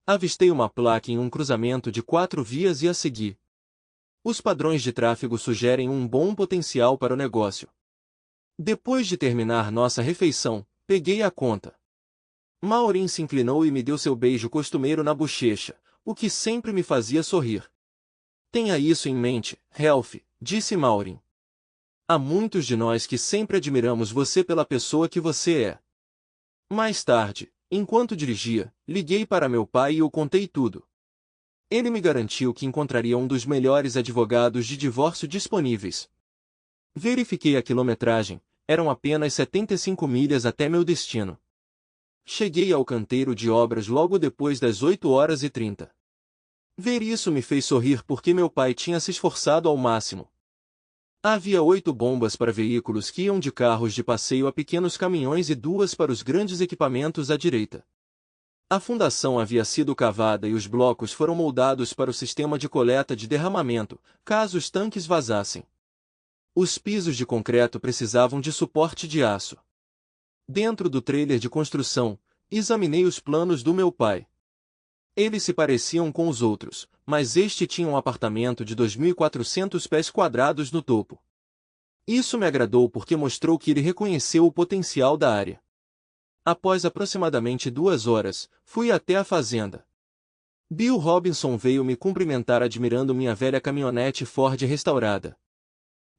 Avistei uma placa em um cruzamento de 4 vias e a segui. Os padrões de tráfego sugerem um bom potencial para o negócio. Depois de terminar nossa refeição, peguei a conta. Maureen se inclinou e me deu seu beijo costumeiro na bochecha, o que sempre me fazia sorrir. Tenha isso em mente, Ralph, disse Maureen. Há muitos de nós que sempre admiramos você pela pessoa que você é. Mais tarde, enquanto dirigia, liguei para meu pai e o contei tudo. Ele me garantiu que encontraria um dos melhores advogados de divórcio disponíveis. Verifiquei a quilometragem, eram apenas 75 milhas até meu destino. Cheguei ao canteiro de obras logo depois das 8h30. Ver isso me fez sorrir porque meu pai tinha se esforçado ao máximo. Havia 8 bombas para veículos que iam de carros de passeio a pequenos caminhões e 2 para os grandes equipamentos à direita. A fundação havia sido cavada e os blocos foram moldados para o sistema de coleta de derramamento, caso os tanques vazassem. Os pisos de concreto precisavam de suporte de aço. Dentro do trailer de construção, examinei os planos do meu pai. Eles se pareciam com os outros, mas este tinha um apartamento de 2.400 pés quadrados no topo. Isso me agradou porque mostrou que ele reconheceu o potencial da área. Após aproximadamente 2 horas, fui até a fazenda. Bill Robinson veio me cumprimentar admirando minha velha caminhonete Ford restaurada.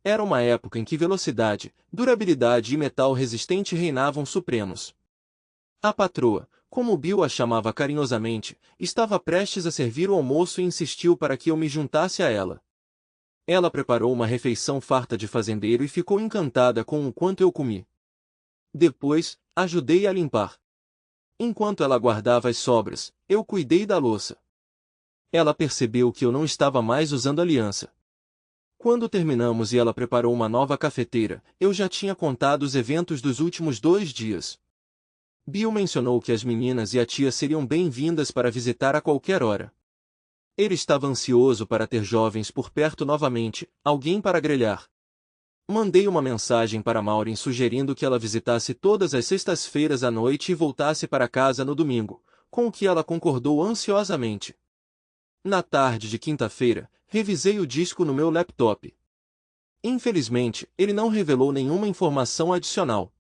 Era uma época em que velocidade, durabilidade e metal resistente reinavam supremos. A patroa, como Bill a chamava carinhosamente, estava prestes a servir o almoço e insistiu para que eu me juntasse a ela. Ela preparou uma refeição farta de fazendeiro e ficou encantada com o quanto eu comi. Depois, ajudei a limpar. Enquanto ela guardava as sobras, eu cuidei da louça. Ela percebeu que eu não estava mais usando aliança. Quando terminamos e ela preparou uma nova cafeteira, eu já tinha contado os eventos dos últimos 2 dias. Bill mencionou que as meninas e a tia seriam bem-vindas para visitar a qualquer hora. Ele estava ansioso para ter jovens por perto novamente, alguém para grelhar. Mandei uma mensagem para Maureen sugerindo que ela visitasse todas as sextas-feiras à noite e voltasse para casa no domingo, com o que ela concordou ansiosamente. Na tarde de quinta-feira, revisei o disco no meu laptop. Infelizmente, ele não revelou nenhuma informação adicional.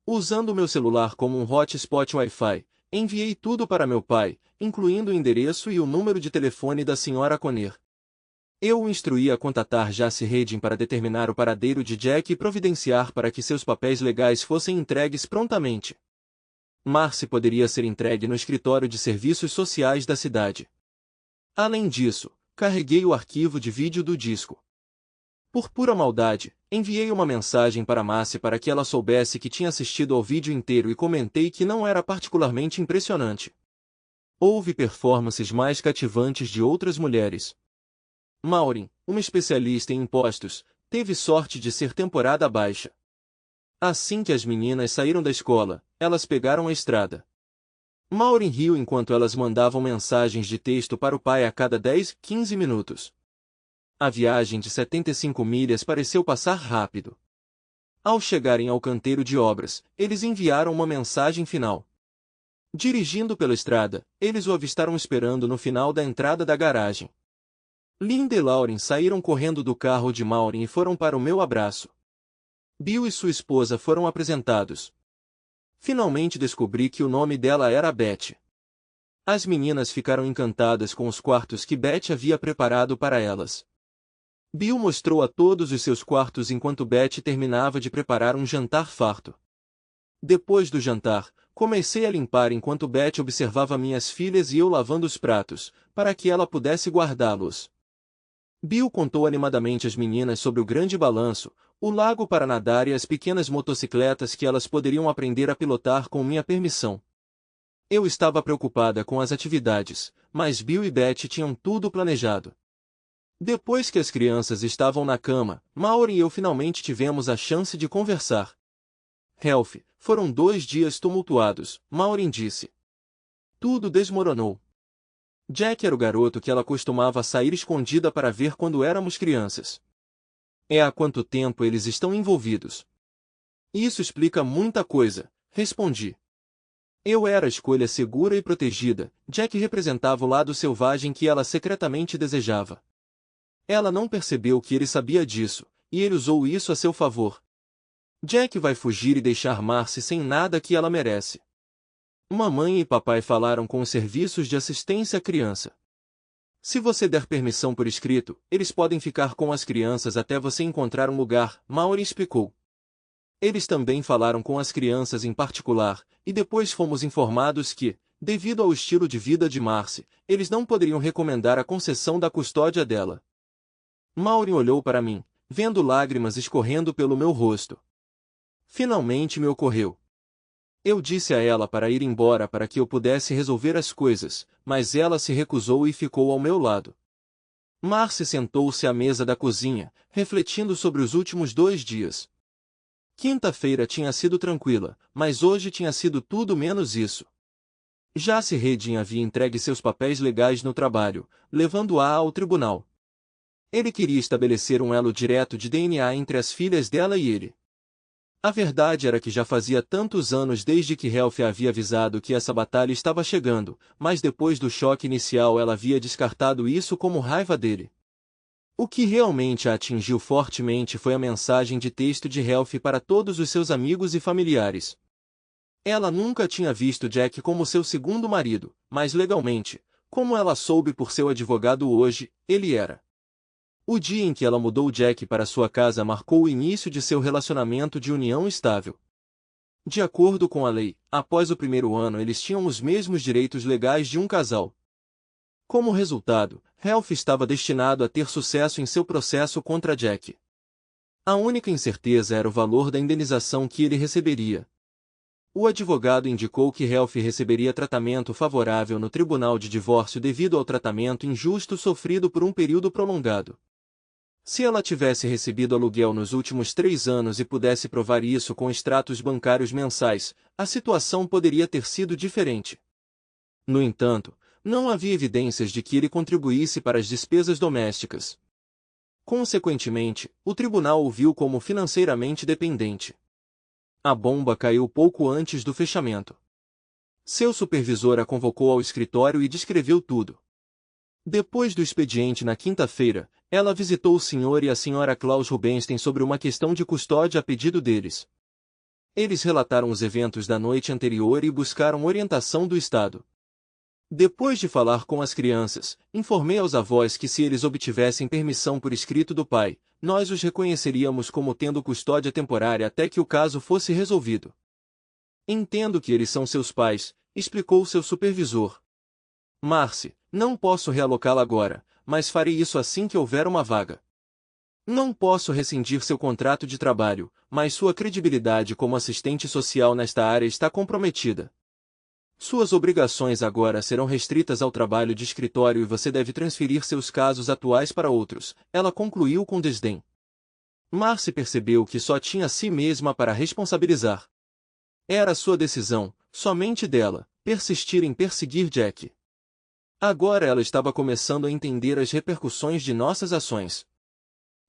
Usando meu celular como um hotspot Wi-Fi, enviei tudo para meu pai, incluindo o endereço e o número de telefone da Sra. Conner. Eu o instruí a contatar Jace Redding para determinar o paradeiro de Jack e providenciar para que seus papéis legais fossem entregues prontamente. Marcy poderia ser entregue no escritório de serviços sociais da cidade. Além disso, carreguei o arquivo de vídeo do disco. Por pura maldade, enviei uma mensagem para Marcy para que ela soubesse que tinha assistido ao vídeo inteiro e comentei que não era particularmente impressionante. Houve performances mais cativantes de outras mulheres. Maureen, uma especialista em impostos, teve sorte de ser temporada baixa. Assim que as meninas saíram da escola, elas pegaram a estrada. Maureen riu enquanto elas mandavam mensagens de texto para o pai a cada 10, 15 minutos. A viagem de 75 milhas pareceu passar rápido. Ao chegarem ao canteiro de obras, eles enviaram uma mensagem final. Dirigindo pela estrada, eles o avistaram esperando no final da entrada da garagem. Linda e Lauren saíram correndo do carro de Maureen e foram para o meu abraço. Bill e sua esposa foram apresentados. Finalmente descobri que o nome dela era Beth. As meninas ficaram encantadas com os quartos que Beth havia preparado para elas. Bill mostrou a todos os seus quartos enquanto Betty terminava de preparar um jantar farto. Depois do jantar, comecei a limpar enquanto Betty observava minhas filhas e eu lavando os pratos, para que ela pudesse guardá-los. Bill contou animadamente às meninas sobre o grande balanço, o lago para nadar e as pequenas motocicletas que elas poderiam aprender a pilotar com minha permissão. Eu estava preocupada com as atividades, mas Bill e Betty tinham tudo planejado. Depois que as crianças estavam na cama, Maureen e eu finalmente tivemos a chance de conversar. Ralph, foram 2 dias tumultuados, Maureen disse. Tudo desmoronou. Jack era o garoto que ela costumava sair escondida para ver quando éramos crianças. Há quanto tempo eles estão envolvidos? Isso explica muita coisa, respondi. Eu era a escolha segura e protegida, Jack representava o lado selvagem que ela secretamente desejava. Ela não percebeu que ele sabia disso, e ele usou isso a seu favor. Jack vai fugir e deixar Marcy sem nada que ela merece. Mamãe e papai falaram com os serviços de assistência à criança. Se você der permissão por escrito, eles podem ficar com as crianças até você encontrar um lugar, Maureen explicou. Eles também falaram com as crianças em particular, e depois fomos informados que, devido ao estilo de vida de Marcy, eles não poderiam recomendar a concessão da custódia dela. Maureen olhou para mim, vendo lágrimas escorrendo pelo meu rosto. Finalmente me ocorreu. Eu disse a ela para ir embora para que eu pudesse resolver as coisas, mas ela se recusou e ficou ao meu lado. Marcy sentou-se à mesa da cozinha, refletindo sobre os últimos 2 dias. Quinta-feira tinha sido tranquila, mas hoje tinha sido tudo menos isso. Jace Redding havia entregue seus papéis legais no trabalho, levando-a ao tribunal. Ele queria estabelecer um elo direto de DNA entre as filhas dela e ele. A verdade era que já fazia tantos anos desde que Ralph havia avisado que essa batalha estava chegando, mas depois do choque inicial ela havia descartado isso como raiva dele. O que realmente a atingiu fortemente foi a mensagem de texto de Ralph para todos os seus amigos e familiares. Ela nunca tinha visto Jack como seu segundo marido, mas legalmente, como ela soube por seu advogado hoje, ele era. O dia em que ela mudou Jack para sua casa marcou o início de seu relacionamento de união estável. De acordo com a lei, após o primeiro ano eles tinham os mesmos direitos legais de um casal. Como resultado, Ralph estava destinado a ter sucesso em seu processo contra Jack. A única incerteza era o valor da indenização que ele receberia. O advogado indicou que Ralph receberia tratamento favorável no tribunal de divórcio devido ao tratamento injusto sofrido por um período prolongado. Se ela tivesse recebido aluguel nos últimos 3 anos e pudesse provar isso com extratos bancários mensais, a situação poderia ter sido diferente. No entanto, não havia evidências de que ele contribuísse para as despesas domésticas. Consequentemente, o tribunal o viu como financeiramente dependente. A bomba caiu pouco antes do fechamento. Seu supervisor a convocou ao escritório e descreveu tudo. Depois do expediente na quinta-feira, ela visitou o Sr. e a Sra. Klaus Rubenstein sobre uma questão de custódia a pedido deles. Eles relataram os eventos da noite anterior e buscaram orientação do Estado. Depois de falar com as crianças, informei aos avós que se eles obtivessem permissão por escrito do pai, nós os reconheceríamos como tendo custódia temporária até que o caso fosse resolvido. Entendo que eles são seus pais, explicou seu supervisor. Marcy, não posso realocá-la agora, mas farei isso assim que houver uma vaga. Não posso rescindir seu contrato de trabalho, mas sua credibilidade como assistente social nesta área está comprometida. Suas obrigações agora serão restritas ao trabalho de escritório e você deve transferir seus casos atuais para outros, ela concluiu com desdém. Marcy percebeu que só tinha a si mesma para responsabilizar. Era sua decisão, somente dela, persistir em perseguir Jack. Agora ela estava começando a entender as repercussões de nossas ações.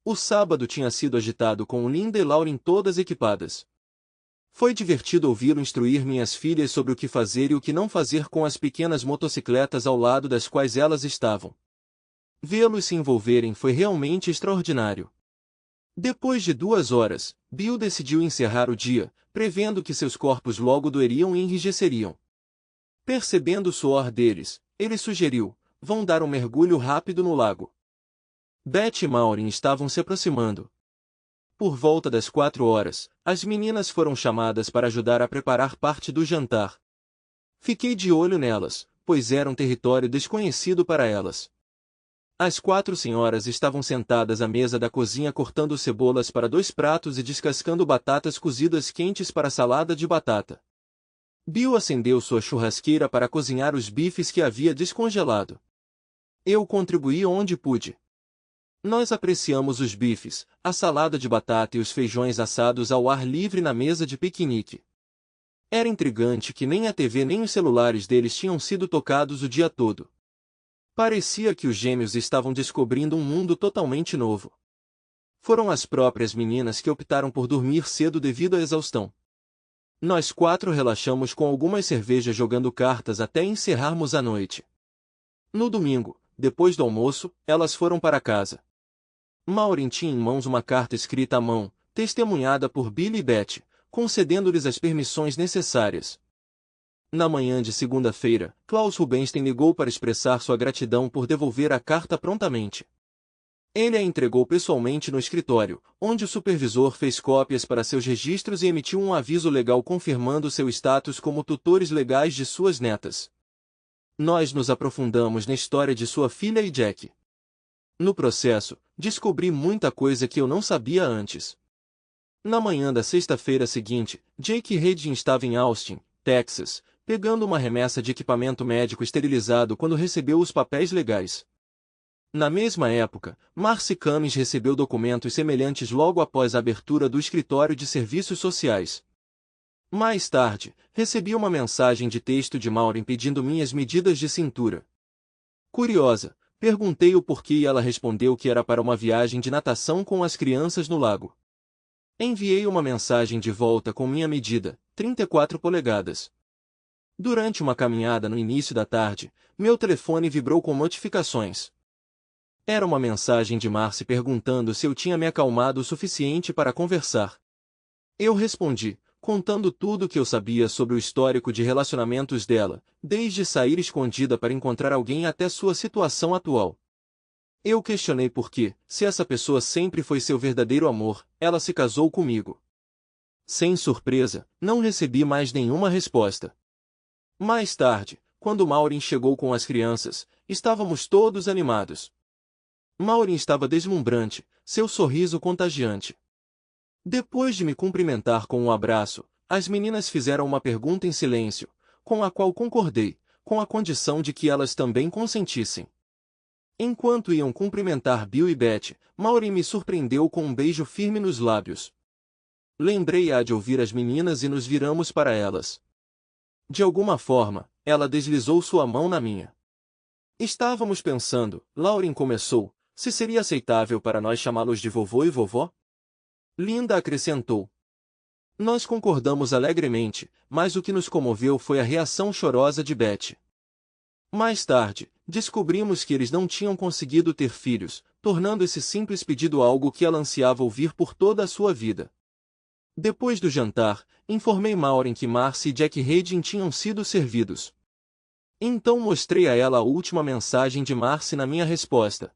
O sábado tinha sido agitado com Linda e Lauren todas equipadas. Foi divertido ouvi-lo instruir minhas filhas sobre o que fazer e o que não fazer com as pequenas motocicletas ao lado das quais elas estavam. Vê-los se envolverem foi realmente extraordinário. Depois de 2 horas, Bill decidiu encerrar o dia, prevendo que seus corpos logo doeriam e enrijeceriam. Percebendo o suor deles, ele sugeriu: vão dar um mergulho rápido no lago. Beth e Maureen estavam se aproximando. Por volta das 4 horas, as meninas foram chamadas para ajudar a preparar parte do jantar. Fiquei de olho nelas, pois era um território desconhecido para elas. As 4 senhoras estavam sentadas à mesa da cozinha cortando cebolas para 2 pratos e descascando batatas cozidas quentes para salada de batata. Bill acendeu sua churrasqueira para cozinhar os bifes que havia descongelado. Eu contribuí onde pude. Nós apreciamos os bifes, a salada de batata e os feijões assados ao ar livre na mesa de piquenique. Era intrigante que nem a TV nem os celulares deles tinham sido tocados o dia todo. Parecia que os gêmeos estavam descobrindo um mundo totalmente novo. Foram as próprias meninas que optaram por dormir cedo devido à exaustão. Nós 4 relaxamos com algumas cervejas jogando cartas até encerrarmos a noite. No domingo, depois do almoço, elas foram para casa. Maureen tinha em mãos uma carta escrita à mão, testemunhada por Billy e Beth, concedendo-lhes as permissões necessárias. Na manhã de segunda-feira, Klaus Rubenstein ligou para expressar sua gratidão por devolver a carta prontamente. Ele a entregou pessoalmente no escritório, onde o supervisor fez cópias para seus registros e emitiu um aviso legal confirmando seu status como tutores legais de suas netas. Nós nos aprofundamos na história de sua filha e Jack. No processo, descobri muita coisa que eu não sabia antes. Na manhã da sexta-feira seguinte, Jake Redding estava em Austin, Texas, pegando uma remessa de equipamento médico esterilizado quando recebeu os papéis legais. Na mesma época, Marcy Cummings recebeu documentos semelhantes logo após a abertura do escritório de serviços sociais. Mais tarde, recebi uma mensagem de texto de Maureen pedindo minhas medidas de cintura. Curiosa, perguntei o porquê e ela respondeu que era para uma viagem de natação com as crianças no lago. Enviei uma mensagem de volta com minha medida, 34 polegadas. Durante uma caminhada no início da tarde, meu telefone vibrou com notificações. Era uma mensagem de Marcy perguntando se eu tinha me acalmado o suficiente para conversar. Eu respondi, contando tudo o que eu sabia sobre o histórico de relacionamentos dela, desde sair escondida para encontrar alguém até sua situação atual. Eu questionei por que, se essa pessoa sempre foi seu verdadeiro amor, ela se casou comigo. Sem surpresa, não recebi mais nenhuma resposta. Mais tarde, quando Maureen chegou com as crianças, estávamos todos animados. Maureen estava deslumbrante, seu sorriso contagiante. Depois de me cumprimentar com um abraço, as meninas fizeram uma pergunta em silêncio, com a qual concordei, com a condição de que elas também consentissem. Enquanto iam cumprimentar Bill e Beth, Maureen me surpreendeu com um beijo firme nos lábios. Lembrei-a de ouvir as meninas e nos viramos para elas. De alguma forma, ela deslizou sua mão na minha. Estávamos pensando, Lauren começou, se seria aceitável para nós chamá-los de vovô e vovó? Linda acrescentou. Nós concordamos alegremente, mas o que nos comoveu foi a reação chorosa de Beth. Mais tarde, descobrimos que eles não tinham conseguido ter filhos, tornando esse simples pedido algo que ela ansiava ouvir por toda a sua vida. Depois do jantar, informei Maureen que Marcy e Jack Redding tinham sido servidos. Então mostrei a ela a última mensagem de Marcy na minha resposta.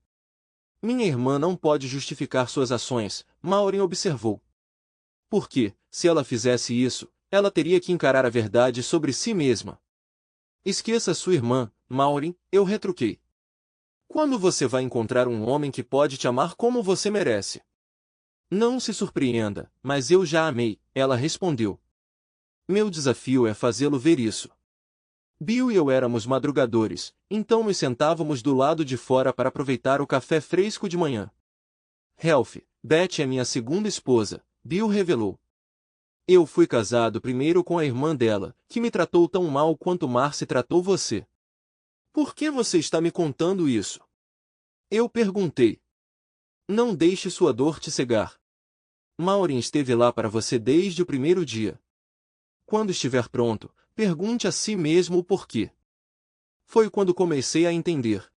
Minha irmã não pode justificar suas ações, Maureen observou. Porque, se ela fizesse isso, ela teria que encarar a verdade sobre si mesma. Esqueça sua irmã, Maureen, eu retruquei. Quando você vai encontrar um homem que pode te amar como você merece? Não se surpreenda, mas eu já amei, ela respondeu. Meu desafio é fazê-lo ver isso. Bill e eu éramos madrugadores, então nos sentávamos do lado de fora para aproveitar o café fresco de manhã. Ralph, Beth é minha segunda esposa, Bill revelou. Eu fui casado primeiro com a irmã dela, que me tratou tão mal quanto Marcy tratou você. Por que você está me contando isso? Eu perguntei. Não deixe sua dor te cegar. Maureen esteve lá para você desde o primeiro dia. Quando estiver pronto, pergunte a si mesmo o porquê. Foi quando comecei a entender.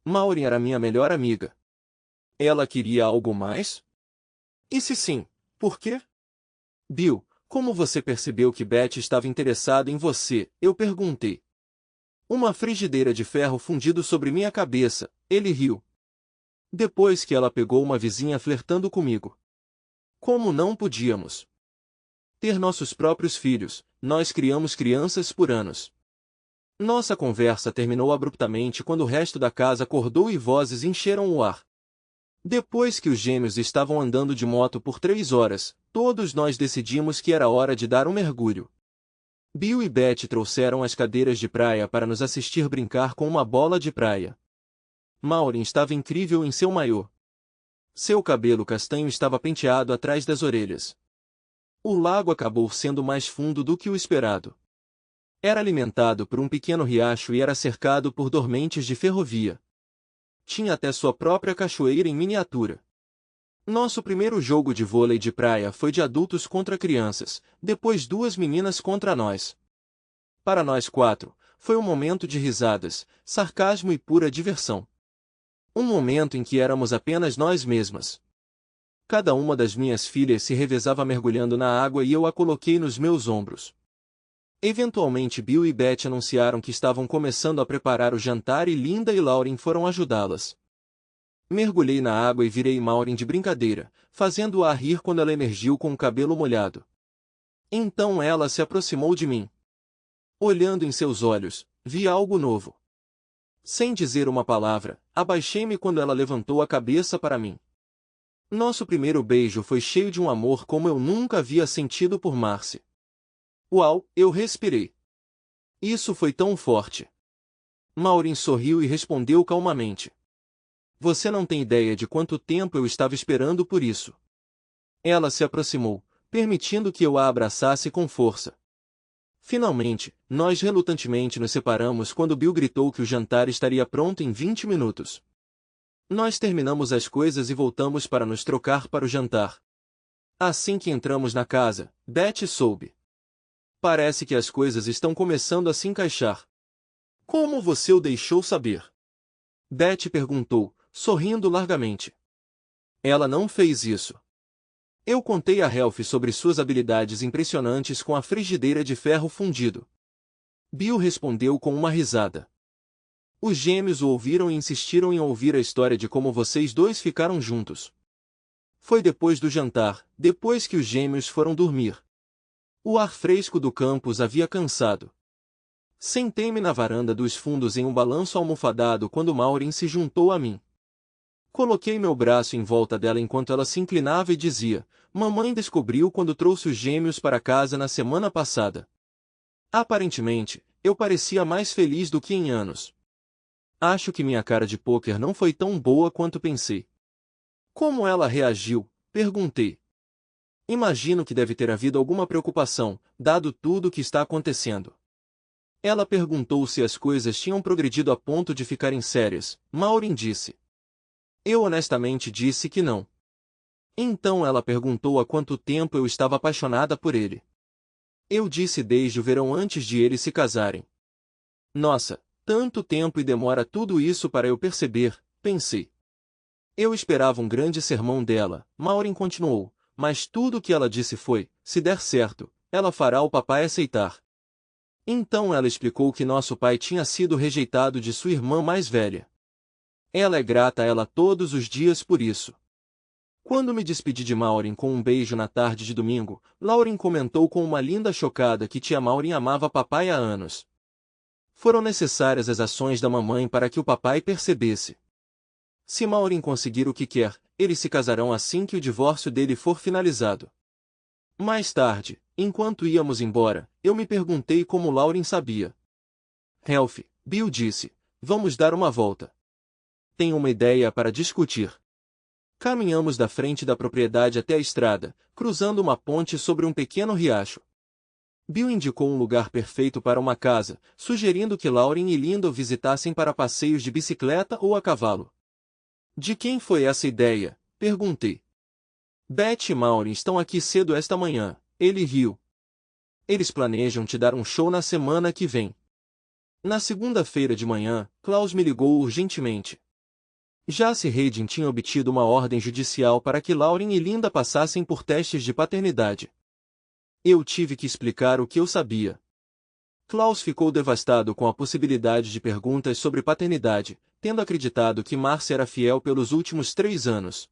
Maureen era minha melhor amiga. Ela queria algo mais? E se sim, por quê? Bill, como você percebeu que Beth estava interessada em você? Eu perguntei. Uma frigideira de ferro fundido sobre minha cabeça, ele riu. Depois que ela pegou uma vizinha flertando comigo. Como não podíamos ter nossos próprios filhos, nós criamos crianças por anos. Nossa conversa terminou abruptamente quando o resto da casa acordou e vozes encheram o ar. Depois que os gêmeos estavam andando de moto por 3 horas, todos nós decidimos que era hora de dar um mergulho. Bill e Beth trouxeram as cadeiras de praia para nos assistir brincar com uma bola de praia. Maureen estava incrível em seu maiô. Seu cabelo castanho estava penteado atrás das orelhas. O lago acabou sendo mais fundo do que o esperado. Era alimentado por um pequeno riacho e era cercado por dormentes de ferrovia. Tinha até sua própria cachoeira em miniatura. Nosso primeiro jogo de vôlei de praia foi de adultos contra crianças, depois 2 meninas contra nós. Para nós 4, foi um momento de risadas, sarcasmo e pura diversão. Um momento em que éramos apenas nós mesmas. Cada uma das minhas filhas se revezava mergulhando na água e eu a coloquei nos meus ombros. Eventualmente Bill e Beth anunciaram que estavam começando a preparar o jantar e Linda e Lauren foram ajudá-las. Mergulhei na água e virei Maureen de brincadeira, fazendo-a rir quando ela emergiu com o cabelo molhado. Então ela se aproximou de mim. Olhando em seus olhos, vi algo novo. Sem dizer uma palavra, abaixei-me quando ela levantou a cabeça para mim. Nosso primeiro beijo foi cheio de um amor como eu nunca havia sentido por Marcy. Uau, eu respirei. Isso foi tão forte. Maureen sorriu e respondeu calmamente. Você não tem ideia de quanto tempo eu estava esperando por isso. Ela se aproximou, permitindo que eu a abraçasse com força. Finalmente, nós relutantemente nos separamos quando Bill gritou que o jantar estaria pronto em 20 minutos. Nós terminamos as coisas e voltamos para nos trocar para o jantar. Assim que entramos na casa, Beth soube. Parece que as coisas estão começando a se encaixar. Como você o deixou saber? Beth perguntou, sorrindo largamente. Ela não fez isso. Eu contei a Ralph sobre suas habilidades impressionantes com a frigideira de ferro fundido. Bill respondeu com uma risada. Os gêmeos o ouviram e insistiram em ouvir a história de como vocês dois ficaram juntos. Foi depois do jantar, depois que os gêmeos foram dormir. O ar fresco do campus havia cansado. Sentei-me na varanda dos fundos em um balanço almofadado quando Maureen se juntou a mim. Coloquei meu braço em volta dela enquanto ela se inclinava e dizia, mamãe descobriu quando trouxe os gêmeos para casa na semana passada. Aparentemente, eu parecia mais feliz do que em anos. Acho que minha cara de pôquer não foi tão boa quanto pensei. Como ela reagiu? Perguntei. Imagino que deve ter havido alguma preocupação, dado tudo o que está acontecendo. Ela perguntou se as coisas tinham progredido a ponto de ficarem sérias. Maureen disse. Eu honestamente disse que não. Então ela perguntou há quanto tempo eu estava apaixonada por ele. Eu disse desde o verão antes de eles se casarem. Nossa, tanto tempo e demora tudo isso para eu perceber, pensei. Eu esperava um grande sermão dela, Maureen continuou. Mas tudo o que ela disse foi, se der certo, ela fará o papai aceitar. Então ela explicou que nosso pai tinha sido rejeitado de sua irmã mais velha. Ela é grata a ela todos os dias por isso. Quando me despedi de Maureen com um beijo na tarde de domingo, Lauren comentou com uma linda chocada que tia Maureen amava papai há anos. Foram necessárias as ações da mamãe para que o papai percebesse. Se Maureen conseguir o que quer, eles se casarão assim que o divórcio dele for finalizado. Mais tarde, enquanto íamos embora, eu me perguntei como Lauren sabia. Ralph, Bill disse, vamos dar uma volta. Tenho uma ideia para discutir. Caminhamos da frente da propriedade até a estrada, cruzando uma ponte sobre um pequeno riacho. Bill indicou um lugar perfeito para uma casa, sugerindo que Lauren e Linda o visitassem para passeios de bicicleta ou a cavalo. De quem foi essa ideia? Perguntei. Beth e Maureen estão aqui cedo esta manhã, ele riu. Eles planejam te dar um show na semana que vem. Na segunda-feira de manhã, Klaus me ligou urgentemente. Jace Hayden tinha obtido uma ordem judicial para que Lauren e Linda passassem por testes de paternidade. Eu tive que explicar o que eu sabia. Klaus ficou devastado com a possibilidade de perguntas sobre paternidade, tendo acreditado que Marcy era fiel pelos últimos 3 anos.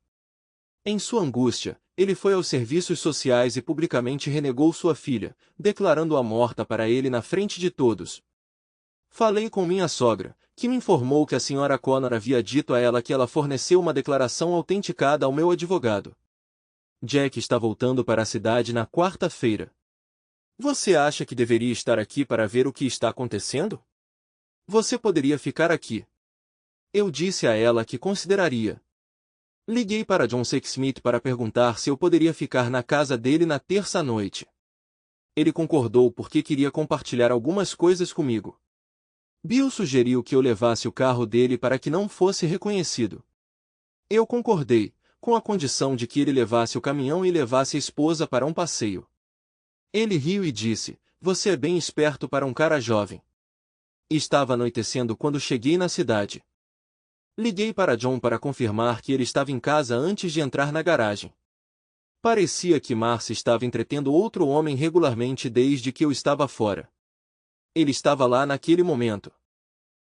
Em sua angústia, ele foi aos serviços sociais e publicamente renegou sua filha, declarando-a morta para ele na frente de todos. Falei com minha sogra, que me informou que a senhora Connor havia dito a ela que ela forneceu uma declaração autenticada ao meu advogado. Jack está voltando para a cidade na quarta-feira. Você acha que deveria estar aqui para ver o que está acontecendo? Você poderia ficar aqui. Eu disse a ela que consideraria. Liguei para John Sexsmith para perguntar se eu poderia ficar na casa dele na terça-noite. Ele concordou porque queria compartilhar algumas coisas comigo. Bill sugeriu que eu levasse o carro dele para que não fosse reconhecido. Eu concordei, com a condição de que ele levasse o caminhão e levasse a esposa para um passeio. Ele riu e disse, você é bem esperto para um cara jovem. Estava anoitecendo quando cheguei na cidade. Liguei para John para confirmar que ele estava em casa antes de entrar na garagem. Parecia que Marcy estava entretendo outro homem regularmente desde que eu estava fora. Ele estava lá naquele momento.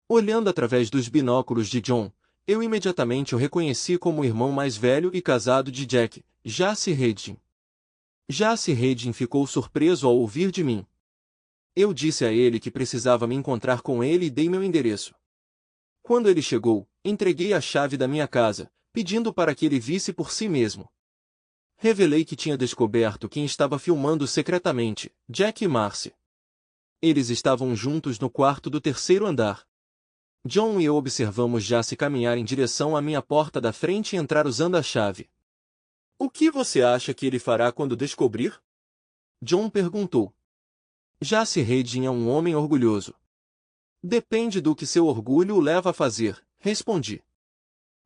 Olhando através dos binóculos de John, eu imediatamente o reconheci como o irmão mais velho e casado de Jack, Jace Hedin. Jace Hedin ficou surpreso ao ouvir de mim. Eu disse a ele que precisava me encontrar com ele e dei meu endereço. Quando ele chegou, entreguei a chave da minha casa, pedindo para que ele visse por si mesmo. Revelei que tinha descoberto quem estava filmando secretamente, Jack e Marcy. Eles estavam juntos no quarto do terceiro andar. John e eu observamos Jace caminhar em direção à minha porta da frente e entrar usando a chave. O que você acha que ele fará quando descobrir? John perguntou. Jace Hedin é um homem orgulhoso. Depende do que seu orgulho o leva a fazer, respondi.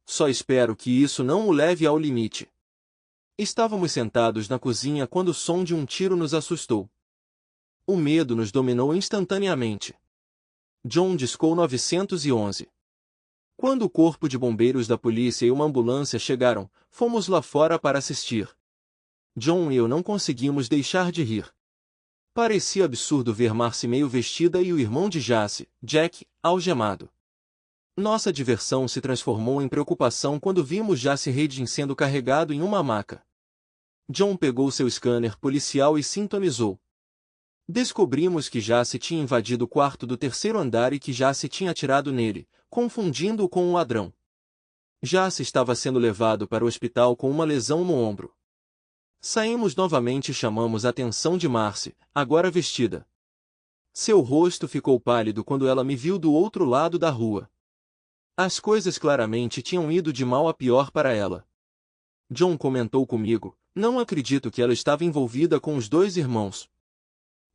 Só espero que isso não o leve ao limite. Estávamos sentados na cozinha quando o som de um tiro nos assustou. O medo nos dominou instantaneamente. John discou 911. Quando o corpo de bombeiros da polícia e uma ambulância chegaram, fomos lá fora para assistir. John e eu não conseguimos deixar de rir. Parecia absurdo ver Marcy meio vestida e o irmão de Jace, Jack, algemado. Nossa diversão se transformou em preocupação quando vimos Jace Hedin sendo carregado em uma maca. John pegou seu scanner policial e sintonizou. Descobrimos que Jace tinha invadido o quarto do terceiro andar e que Jace tinha atirado nele, confundindo-o com um ladrão. Jace estava sendo levado para o hospital com uma lesão no ombro. Saímos novamente e chamamos a atenção de Marcy, agora vestida. Seu rosto ficou pálido quando ela me viu do outro lado da rua. As coisas claramente tinham ido de mal a pior para ela. John comentou comigo, não acredito que ela estava envolvida com os 2 irmãos.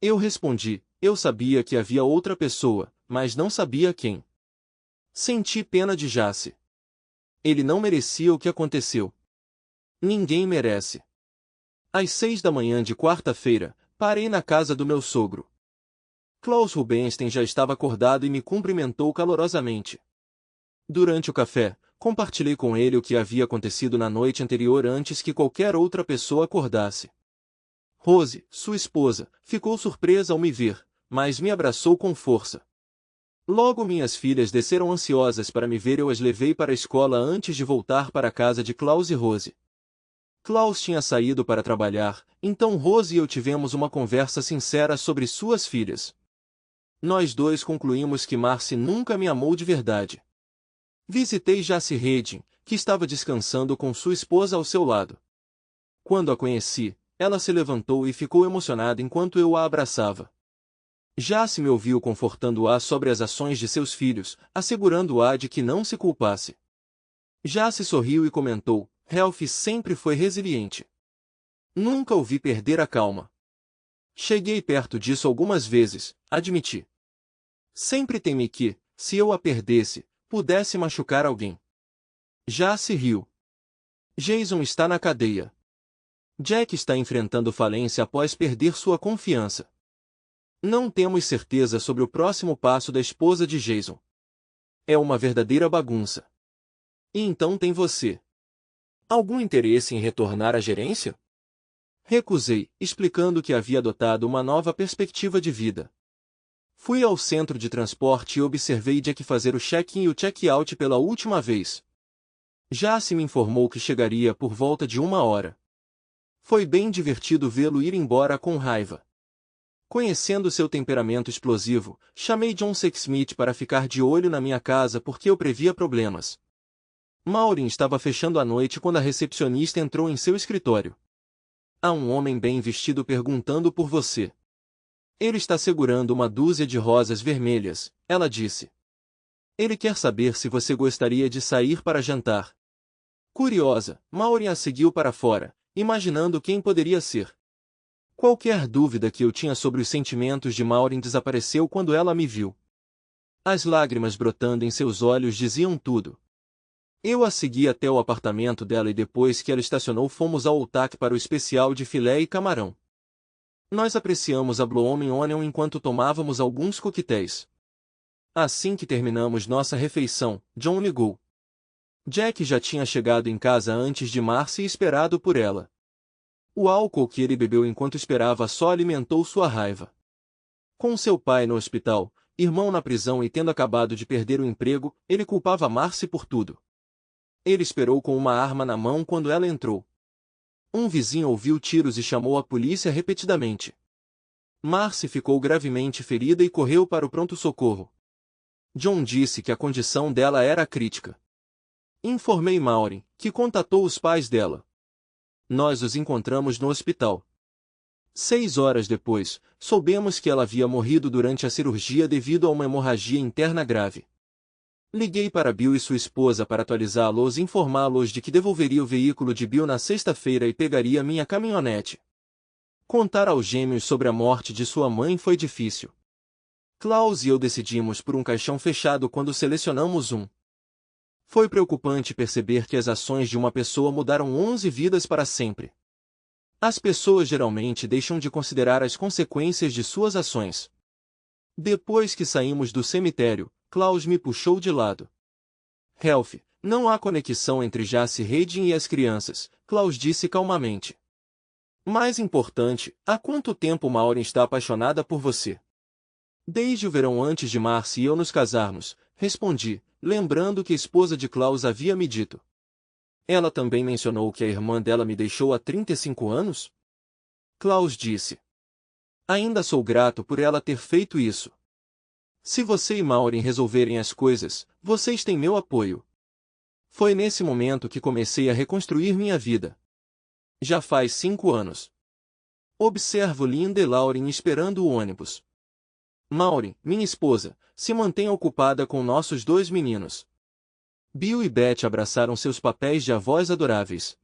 Eu respondi, eu sabia que havia outra pessoa, mas não sabia quem. Senti pena de Jace. Ele não merecia o que aconteceu. Ninguém merece. Às 6 da manhã de quarta-feira, parei na casa do meu sogro. Klaus Rubenstein já estava acordado e me cumprimentou calorosamente. Durante o café, compartilhei com ele o que havia acontecido na noite anterior antes que qualquer outra pessoa acordasse. Rose, sua esposa, ficou surpresa ao me ver, mas me abraçou com força. Logo minhas filhas desceram ansiosas para me ver e eu as levei para a escola antes de voltar para a casa de Klaus e Rose. Klaus tinha saído para trabalhar, então Rose e eu tivemos uma conversa sincera sobre suas filhas. Nós 2 concluímos que Marcy nunca me amou de verdade. Visitei Jace Hedin, que estava descansando com sua esposa ao seu lado. Quando a conheci, ela se levantou e ficou emocionada enquanto eu a abraçava. Jace me ouviu confortando-a sobre as ações de seus filhos, assegurando-a de que não se culpasse. Jace sorriu e comentou, Ralph sempre foi resiliente. Nunca o vi perder a calma. Cheguei perto disso algumas vezes, admiti. Sempre temi que, se eu a perdesse, pudesse machucar alguém. Jace riu. Jason está na cadeia. Jack está enfrentando falência após perder sua confiança. Não temos certeza sobre o próximo passo da esposa de Jason. É uma verdadeira bagunça. E então tem você. Algum interesse em retornar à gerência? Recusei, explicando que havia adotado uma nova perspectiva de vida. Fui ao centro de transporte e observei Jack fazer o check-in e o check-out pela última vez. Jace me informou que chegaria por volta de 1 hora. Foi bem divertido vê-lo ir embora com raiva. Conhecendo seu temperamento explosivo, chamei John Sexsmith para ficar de olho na minha casa porque eu previa problemas. Maureen estava fechando a noite quando a recepcionista entrou em seu escritório. Há um homem bem vestido perguntando por você. Ele está segurando uma dúzia de rosas vermelhas, ela disse. Ele quer saber se você gostaria de sair para jantar. Curiosa, Maureen a seguiu para fora, imaginando quem poderia ser. Qualquer dúvida que eu tinha sobre os sentimentos de Maureen desapareceu quando ela me viu. As lágrimas brotando em seus olhos diziam tudo. Eu a segui até o apartamento dela e depois que ela estacionou fomos ao Outback para o especial de filé e camarão. Nós apreciamos a Blue Onion enquanto tomávamos alguns coquetéis. Assim que terminamos nossa refeição, John ligou. Jack já tinha chegado em casa antes de Marcy e esperado por ela. O álcool que ele bebeu enquanto esperava só alimentou sua raiva. Com seu pai no hospital, irmão na prisão e tendo acabado de perder o emprego, ele culpava Marcy por tudo. Ele esperou com uma arma na mão quando ela entrou. Um vizinho ouviu tiros e chamou a polícia repetidamente. Marcy ficou gravemente ferida e correu para o pronto-socorro. John disse que a condição dela era crítica. Informei Maureen, que contatou os pais dela. Nós os encontramos no hospital. 6 horas depois, soubemos que ela havia morrido durante a cirurgia devido a uma hemorragia interna grave. Liguei para Bill e sua esposa para atualizá-los e informá-los de que devolveria o veículo de Bill na sexta-feira e pegaria minha caminhonete. Contar aos gêmeos sobre a morte de sua mãe foi difícil. Klaus e eu decidimos por um caixão fechado quando selecionamos um. Foi preocupante perceber que as ações de uma pessoa mudaram 11 vidas para sempre. As pessoas geralmente deixam de considerar as consequências de suas ações. Depois que saímos do cemitério, Klaus me puxou de lado. Ralph, não há conexão entre Jace Hayden e as crianças, Klaus disse calmamente. Mais importante, há quanto tempo Maureen está apaixonada por você? Desde o verão antes de Marcy e eu nos casarmos, respondi, lembrando que a esposa de Klaus havia me dito. Ela também mencionou que a irmã dela me deixou há 35 anos? Klaus disse. Ainda sou grato por ela ter feito isso. Se você e Maureen resolverem as coisas, vocês têm meu apoio. Foi nesse momento que comecei a reconstruir minha vida. Já faz 5 anos. Observo Linda e Lauren esperando o ônibus. Maureen, minha esposa, se mantém ocupada com nossos 2 meninos. Bill e Beth abraçaram seus papéis de avós adoráveis.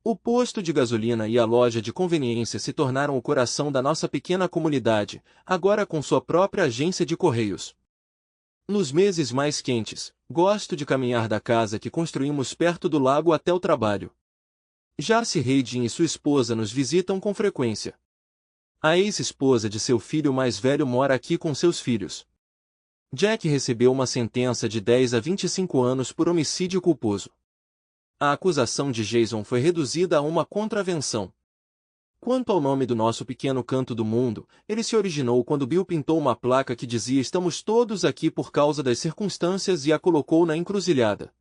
O posto de gasolina e a loja de conveniência se tornaram o coração da nossa pequena comunidade, agora com sua própria agência de correios. Nos meses mais quentes, gosto de caminhar da casa que construímos perto do lago até o trabalho. Jace Hayden e sua esposa nos visitam com frequência. A ex-esposa de seu filho mais velho mora aqui com seus filhos. Jack recebeu uma sentença de 10 a 25 anos por homicídio culposo. A acusação de Jason foi reduzida a uma contravenção. Quanto ao nome do nosso pequeno canto do mundo, ele se originou quando Bill pintou uma placa que dizia "Estamos todos aqui por causa das circunstâncias" e a colocou na encruzilhada.